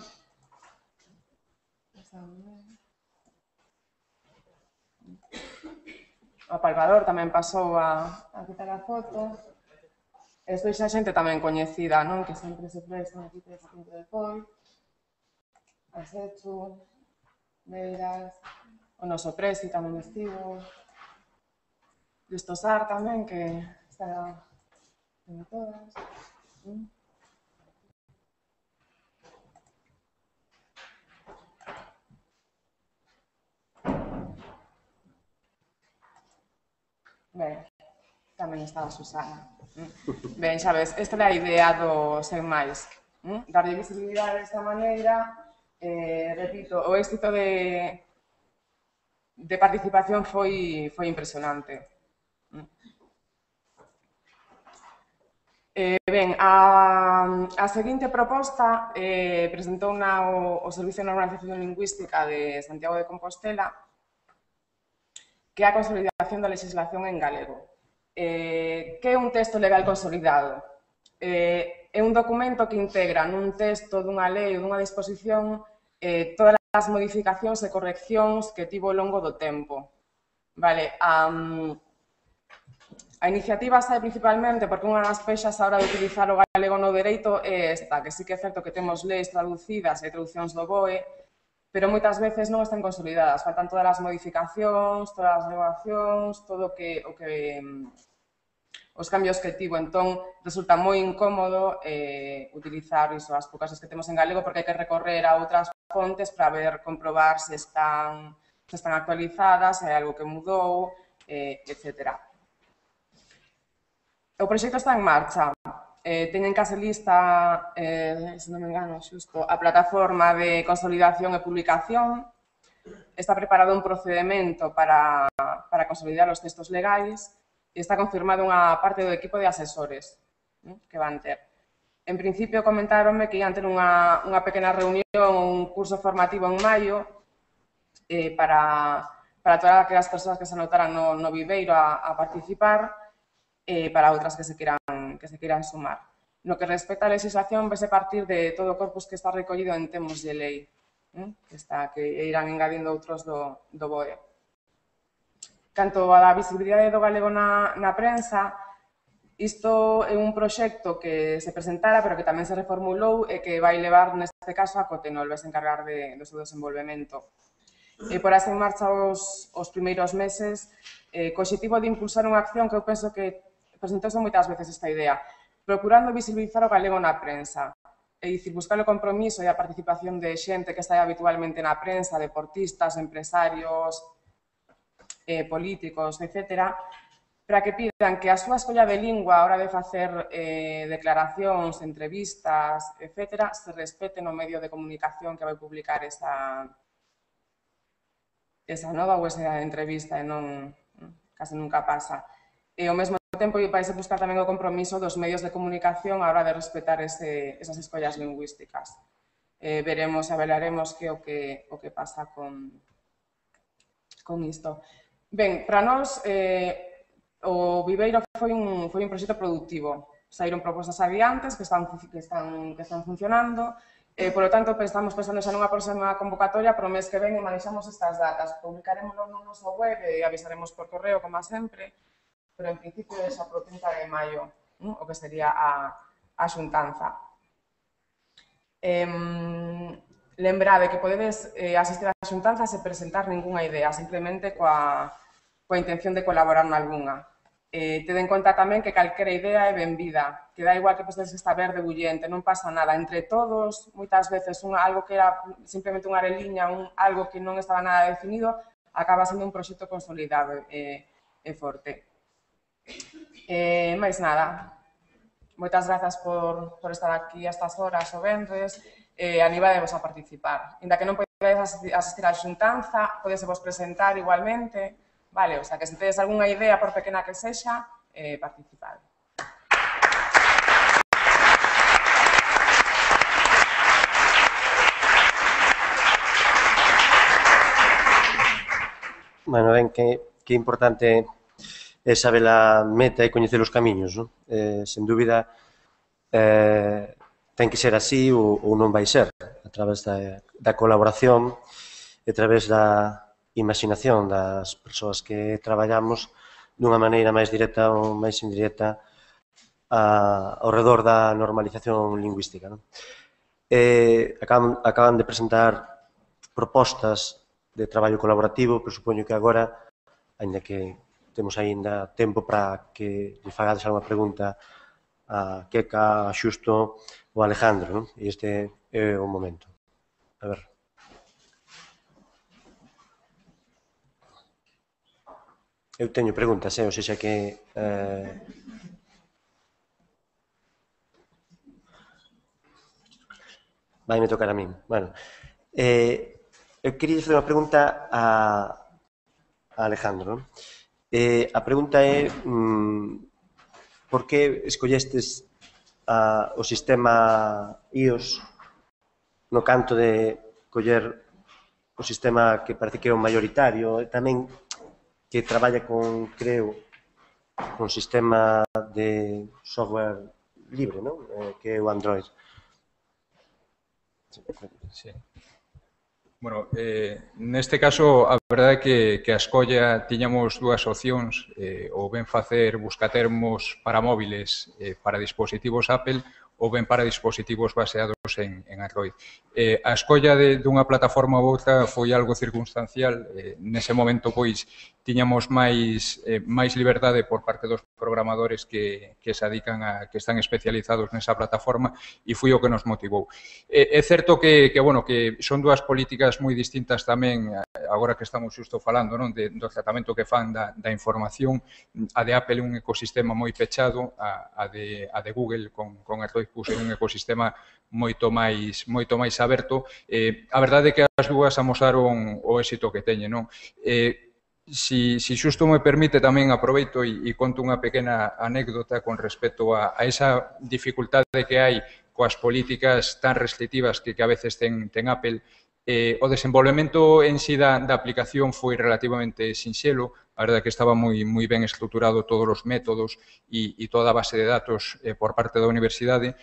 [SPEAKER 4] O Palpador tamén pasou a quitar a foto. Estou xa xente tamén coñecida, que sempre se prestan aquí tres a punto de foi. A Sechu, Beiras, o noso Presi tamén estivo. Listosar tamén, que está en todas. Ben, tamén estaba Susana. Ben, xa ves, esta é a idea do Sen Máis. Darlle visibilidade desta maneira, repito, o éxito de participación foi impresionante. Ben, a seguinte proposta presentou o Servicio de Normalización Lingüística de Santiago de Compostela, que é a consolidación da legislación en galego. Que é un texto legal consolidado? É un documento que integra nun texto dunha lei ou dunha disposición todas as modificacións e correccións que tivo ao longo do tempo. A iniciativa sae principalmente porque unha das peixas a hora de utilizar o galego no dereito é esta, que sí que é certo que temos leis traducidas e traduccións do BOE, pero moitas veces non están consolidadas, faltan todas as modificacións, todas as derogacións, todo os cambios que tivo. Entón, resulta moi incómodo utilizar as poucas que temos en galego porque hai que recorrer a outras fontes para comprobar se están actualizadas, se hai algo que mudou, etc. O proxecto está en marcha. Teñen case lista, se non me engano, xusto, a plataforma de consolidación e publicación. está preparado un procedimento para consolidar os textos legais e está confirmado unha parte do equipo de asesores que van ter. En principio, comentáronme que ian ter unha pequena reunión, un curso formativo en maio para todas aquelas persoas que se anotaran no Viveiro a participar e para outras que se queiran sumar. No que respecta á legislación, vese partir de todo o corpus que está recollido en termos de lei, que irán engadindo outros do BOE. Canto á visibilidade do galego na prensa, isto é un proxecto que se presentara, pero que tamén se reformulou e que vai levar, neste caso, a Cotenol, vai se encargar do seu desenvolvemento. Por así en marcha os primeiros meses, co objetivo de impulsar unha acción que eu penso que presentouse moitas veces esta idea, procurando visibilizar o galego na prensa, é dicir, buscar o compromiso e a participación de xente que está habitualmente na prensa, deportistas, empresarios, políticos, etc., para que pidan que a súa escolla de lingua a hora de facer declaracións, entrevistas, etc., se respete no medio de comunicación que vai publicar esa nova ou esa entrevista e non, case nunca pasa. E ao mesmo tempo vai se buscar tamén o compromiso dos medios de comunicación a hora de respetar esas escollas lingüísticas. Veremos e avelaremos que o que pasa con isto. Ben, para nós, o Viveiro foi un proxecto productivo. Saíron propostas adiantes que están funcionando. Por lo tanto, estamos pensando xa nunha próxima convocatoria para o mes que ven e manexamos estas datas. Publicaremoslo no noso web e avisaremos por correo, como sempre, pero en principio é xa pro 30 de maio, o que sería a xuntanza. Lembrade que podedes asistir á xuntanza sen presentar ningunha idea, simplemente coa intención de colaborar nalgúnha. Tede en conta tamén que calquera idea é benvida, que dá igual que podes estar verde bullente, non pasa nada. Entre todos, moitas veces, algo que era simplemente unha areliña, algo que non estaba nada definido, acaba sendo un proxecto consolidado e forte. Máis nada. Moitas grazas por estar aquí a estas horas o venres. Animadevos a participar. Inda que non podedes asistir á xuntanza, podes vos presentar igualmente. Vale, o sea, que se tedes algunha idea, por pequena que sexa, participad.
[SPEAKER 1] Bueno, ben, que importante é saber a meta e coñecer os camiños, non? Sen dúbida, ten que ser así ou non vai ser, a través da colaboración e a través da imaginación das persoas que traballamos dunha maneira máis directa ou máis indirecta ao redor da normalización lingüística. Acaban de presentar propostas de traballo colaborativo, pero supoño que agora, ainda que temos aínda tempo para que lle fagades alguma pregunta a Queca, a Xusto ou a Alejandro, e este é o momento. A ver. Eu teño preguntas, ou seja que... Vaime tocar a min. Bueno, eu queria facer unha pregunta a Alejandro. A pregunta é por que escollestes o sistema iOS no canto de coller o sistema que parece que é o maioritario, e tamén que traballa creo, con sistema de software libre, non? Que é o Android.
[SPEAKER 3] Sí. Bueno, neste caso, a verdade é que a escolla tiñamos dúas opcións, ou ben facer buscatermos para móviles para dispositivos Apple, ou ben para dispositivos baseados en Android. A escolla dunha plataforma ou outra foi algo circunstancial. Nese momento, pois, tiñamos máis liberdade por parte dos programadores que se dedican que están especializados nesa plataforma, e foi o que nos motivou. É certo que son dúas políticas moi distintas tamén, agora que estamos xusto falando do tratamento que fan da información. A de Apple é un ecosistema moi pechado, a de Google con Android é un ecosistema moito moito máis aberto. A verdade é que as dúas amosaron o éxito que teñen, non? Si xusto me permite, tamén aproveito e conto unha pequena anécdota con respecto a esa dificultade que hai coas políticas tan restrictivas que a veces ten Apple. O desenvolvemento en sí da aplicación foi relativamente sinxelo. A verdade é que estaba moi ben estruturado todos os métodos e toda a base de datos por parte da universidade,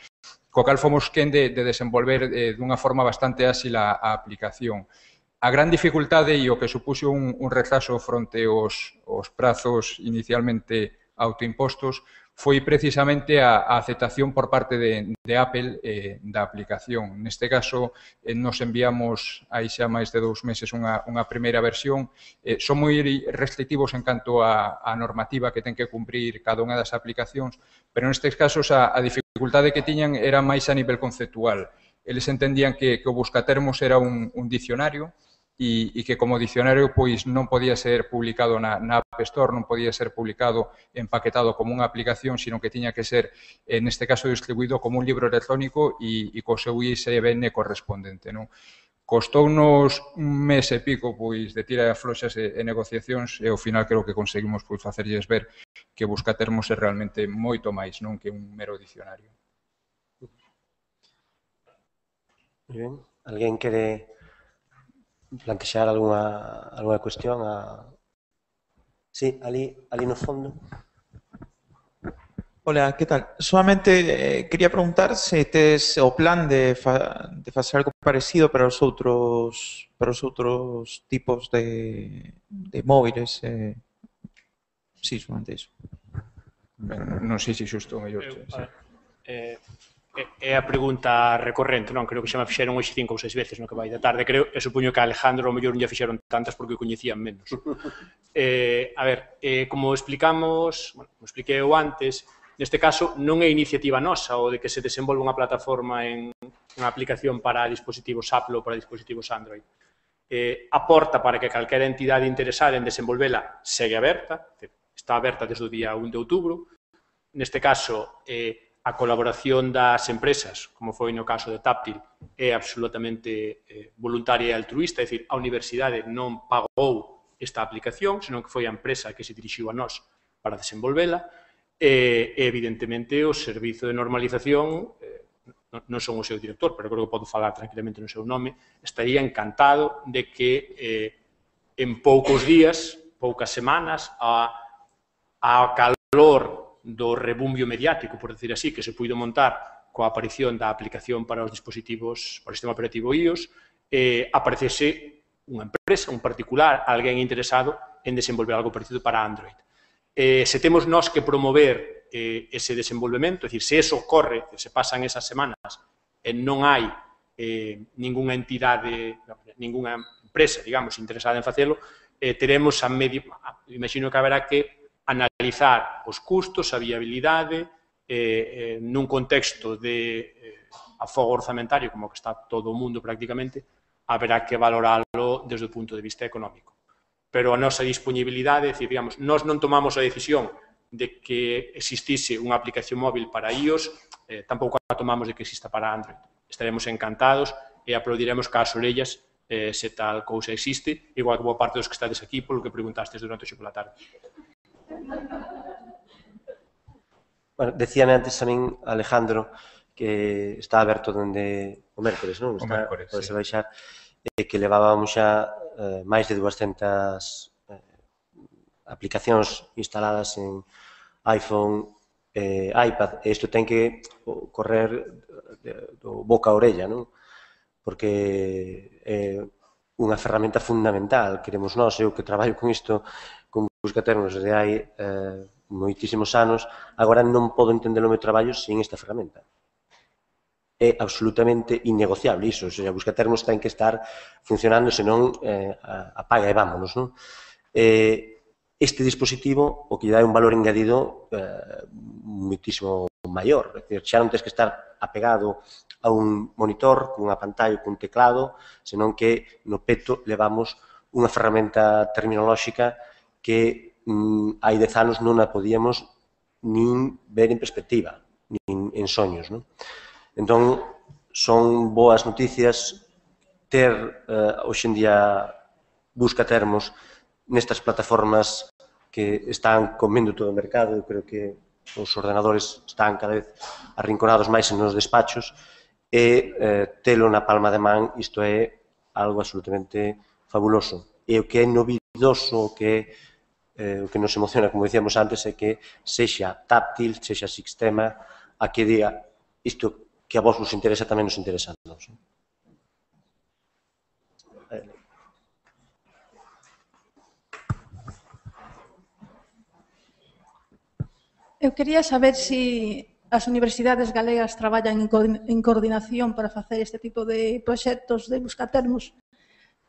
[SPEAKER 3] co cal fomos quen de desenvolver dunha forma bastante áxil a aplicación. A gran dificultade e o que supuxo un retraso fronte aos prazos inicialmente autoimpostos foi precisamente a aceptación por parte de Apple da aplicación. Neste caso, nos enviamos aí xa máis de 2 meses unha primeira versión. Son moi restrictivos en canto a normativa que ten que cumprir cada unha das aplicacións, pero nestes casos a dificultade que tiñan era máis a nivel conceptual. Eles entendían que o buscatermos era un dicionario e que como dicionario pois non podía ser publicado na App Store, non podía ser publicado empaquetado como unha aplicación, sino que tiña que ser, neste caso, distribuído como un libro electrónico e co seu ISBN correspondente, non? Costounos un mes e pico pois de tira e afloxas e negociacións e ao final creo que conseguimos pois facerlles ver que Buscatermos é realmente moito máis, non que un mero dicionario.
[SPEAKER 1] Moi ben. Alguén quere plantexar algunha cuestión? Sí, ali no fondo.
[SPEAKER 5] Hola, ¿qué tal? Solamente quería preguntar se tes o plan de facer algo parecido para os outros tipos de móviles. Sí, solamente iso.
[SPEAKER 3] Non sei se xusto o mellor.
[SPEAKER 2] É a pregunta recorrente, non? Creo que xa me fixeron hoxe 5 ou 6 veces no que vai da tarde, creo, e supoño que a Alejandro o mellor non lle fixeron tantas porque o coñecían menos. A ver, como explicamos, bueno, como expliquei eu antes, neste caso non é iniciativa nosa o de que se desenvolva unha plataforma en unha aplicación para dispositivos Apple ou para dispositivos Android. A porta para que calquera entidade interesada en desenvolvela segue aberta, está aberta desde o día 1 de outubro. Neste caso, a colaboración das empresas, como foi no caso de Táptil, é absolutamente voluntaria e altruísta, é dicir, a universidade non pagou esta aplicación, senón que foi a empresa que se dirixiu a nós para desenvolvela, e evidentemente o servizo de normalización, non son o seu director, pero creo que podo falar tranquilamente no seu nome, estaría encantado de que en poucos días, poucas semanas, a calor do rebumbio mediático, por decir así, que se puido montar coa aparición da aplicación para os dispositivos, para o sistema operativo iOS, aparecese unha empresa, un particular, alguén interesado en desenvolver algo parecido para Android. Se temos nós que promover ese desenvolvemento, é dicir, se eso ocorre, se pasan esas semanas e non hai ningunha entidade, ningunha empresa, digamos, interesada en facelo, teremos a medio, imagino que haberá que analizar os custos, a viabilidade, nun contexto de afogo orzamentario, como que está todo o mundo prácticamente, haberá que valoralo desde o punto de vista económico. Pero a nosa disponibilidade, é dicir, digamos, nós non tomamos a decisión de que existise unha aplicación móvil para iOS, tampouco a tomamos de que exista para Android. Estaremos encantados e aplaudiremos cas orellas se tal cousa existe, igual que boa parte dos que estades aquí polo que preguntastes durante o xogo pola tarde.
[SPEAKER 1] Bueno, decíame antes tamén Alejandro que está aberto dende o mércores, non?
[SPEAKER 3] O mércores,
[SPEAKER 1] sí. Baixar, que levábamos xa máis de 200 aplicacións instaladas en iPhone, iPad, e isto ten que correr do boca a orella, non? Porque é unha ferramenta fundamental, queremos nós, eu que traballo con isto, con Buscatermos desde hai moitísimos anos, agora non podo entender o meu traballo sin esta ferramenta. É absolutamente innegociable iso, ou seja, Buscatermos ten que estar funcionando, senón apaga e vámonos, non? Este dispositivo o que lle dá un valor engadido moitísimo maior, é dicir, xa non tens que estar apegado a un monitor, cunha pantalla, cun teclado, senón que no peto levamos unha ferramenta terminolóxica que hai 10 anos non a podíamos nin ver en perspectiva, nin en soños, non? Entón, son boas noticias ter hoxe en día buscatermos nestas plataformas que están comendo todo o mercado. Eu creo que os ordenadores están cada vez arrinconados máis nos despachos e telo na palma de man, isto é algo absolutamente fabuloso. E o que é novidoso, o que nos emociona, como dicíamos antes, é que sexa táctil, sexa sistema, a que diga isto que a vos vos interesa tamén nos interesa a nós.
[SPEAKER 6] Eu quería saber se as universidades galegas traballan en coordinación para facer este tipo de proxectos de buscatermos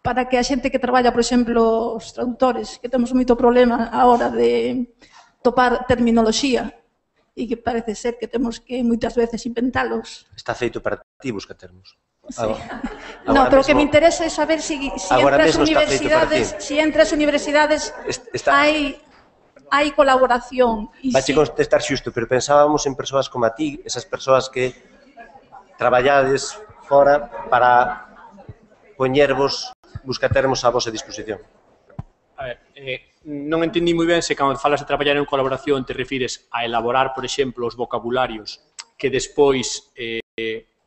[SPEAKER 6] para que a xente que traballa, por exemplo, os traductores, que temos moito problema a hora de topar terminoloxía e que parece ser que temos que moitas veces inventalos.
[SPEAKER 1] Está feito para ti buscatermos.
[SPEAKER 6] Sí. No, pero o que me interesa é saber se entre as universidades hai colaboración.
[SPEAKER 1] Vache contestar xusto, pero pensábamos en persoas como a ti, esas persoas que traballades fora para poñervos buscatermos a vosa disposición.
[SPEAKER 2] A ver, non entendí moi ben se cando falas de traballar en colaboración te refires a elaborar, por exemplo, os vocabularios que despois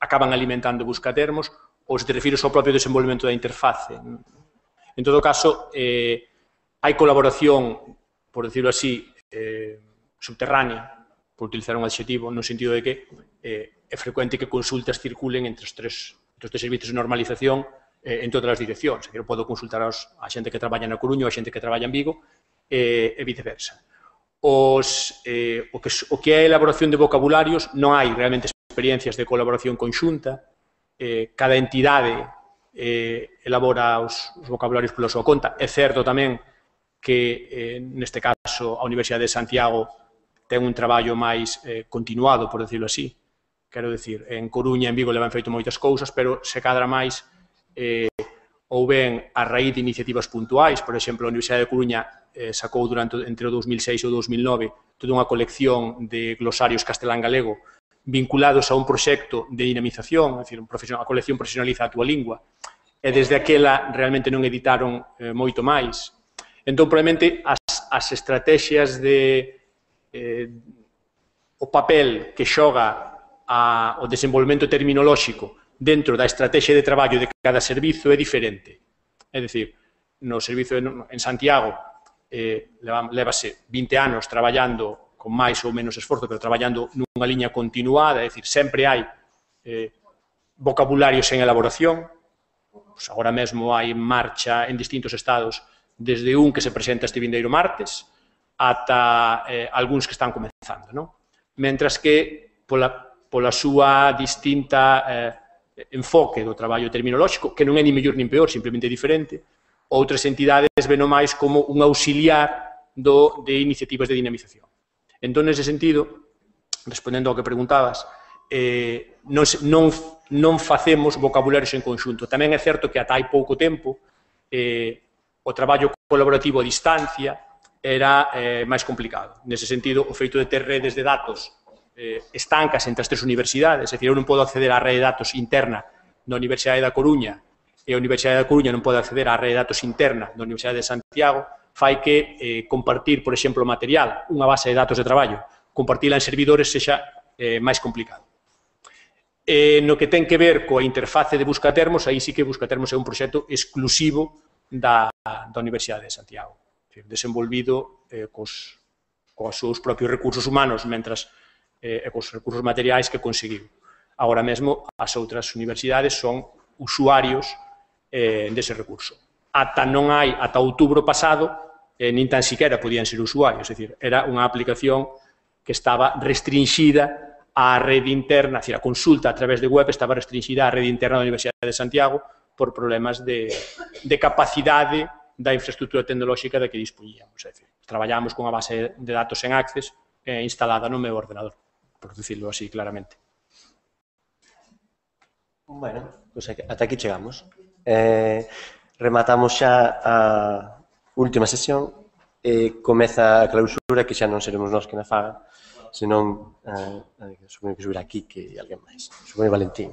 [SPEAKER 2] acaban alimentando buscatermos ou se te refires ao propio desenvolvemento da interface. En todo caso, hai colaboración, por decirlo así, subterránea, por utilizar un adxetivo, no sentido de que é frecuente que consultas circulen entre os tres servicios de normalización en todas as direccións. Eu podo consultar a xente que traballa na Coruña ou a xente que traballa en Vigo e viceversa. O que é a elaboración de vocabularios, non hai realmente experiencias de colaboración conxunta. Cada entidade elabora os vocabularios pola súa conta. É certo tamén que, neste caso, a Universidade de Santiago ten un traballo máis continuado, por decirlo así. Quero dicir, en Coruña e en Vigo levan feito moitas cousas, pero se cadra máis ou ben a raíz de iniciativas puntuais. Por exemplo, a Universidade de Coruña sacou entre o 2006 e o 2009 toda unha colección de glosarios castelán-galego vinculados a un proxecto de dinamización, é dicir, a colección profesionaliza a túa lingua, e desde aquela realmente non editaron moito máis. Entón, probablemente, as estrategias o papel que xoga o desenvolvemento terminolóxico dentro da estrategia de traballo de cada servizo é diferente. É dicir, no servizo en Santiago levase 20 anos traballando con máis ou menos esforzo, pero traballando nunha liña continuada, é dicir, sempre hai vocabularios en elaboración. Agora mesmo hai en marcha en distintos estados, desde un que se presenta este vindeiro martes ata algúns que están comenzando. Mentras que, pola súa distinta enfoque do traballo terminolóxico, que non é ni mellor nin peor, simplemente diferente, outras entidades ven máis como un auxiliar de iniciativas de dinamización. Entón, nese sentido, respondendo ao que preguntabas, non facemos vocabularios en conxunto. Tamén é certo que ata hai pouco tempo o traballo colaborativo a distancia era máis complicado. Nese sentido, o feito de ter redes de datos estancas entre as tres universidades, é dicir, eu non podo acceder á rede de datos interna da Universidade da Coruña e a Universidade da Coruña non pode acceder á rede de datos interna da Universidade de Santiago, fai que compartir, por exemplo, material, unha base de datos de traballo, compartila en servidores sexa máis complicado. No que ten que ver coa interface de Buscatermos, aí sí que Buscatermos é un proxecto exclusivo da Universidade de Santiago, desenvolvido cos seus propios recursos humanos, mentras cos recursos materiais que conseguiu. Agora mesmo, as outras universidades son usuarios dese recurso. Ata outubro pasado, nin tan siquiera podían ser usuarios, é dicir, era unha aplicación que estaba restringida á rede interna, é dicir, a consulta a través de web estaba restringida á rede interna da Universidade de Santiago por problemas de capacidade da infraestructura tecnolóxica da que dispoñíamos. É dicir, traballamos con a base de datos en Access instalada no meu ordenador, por decirlo así claramente.
[SPEAKER 1] Bueno, pues ata aquí chegamos. Rematamos xa a última sesión e comeza a clausura, que xa non seremos nós que na faga, senón supoño que subir aquí que alguén máis. Supoño Valentín.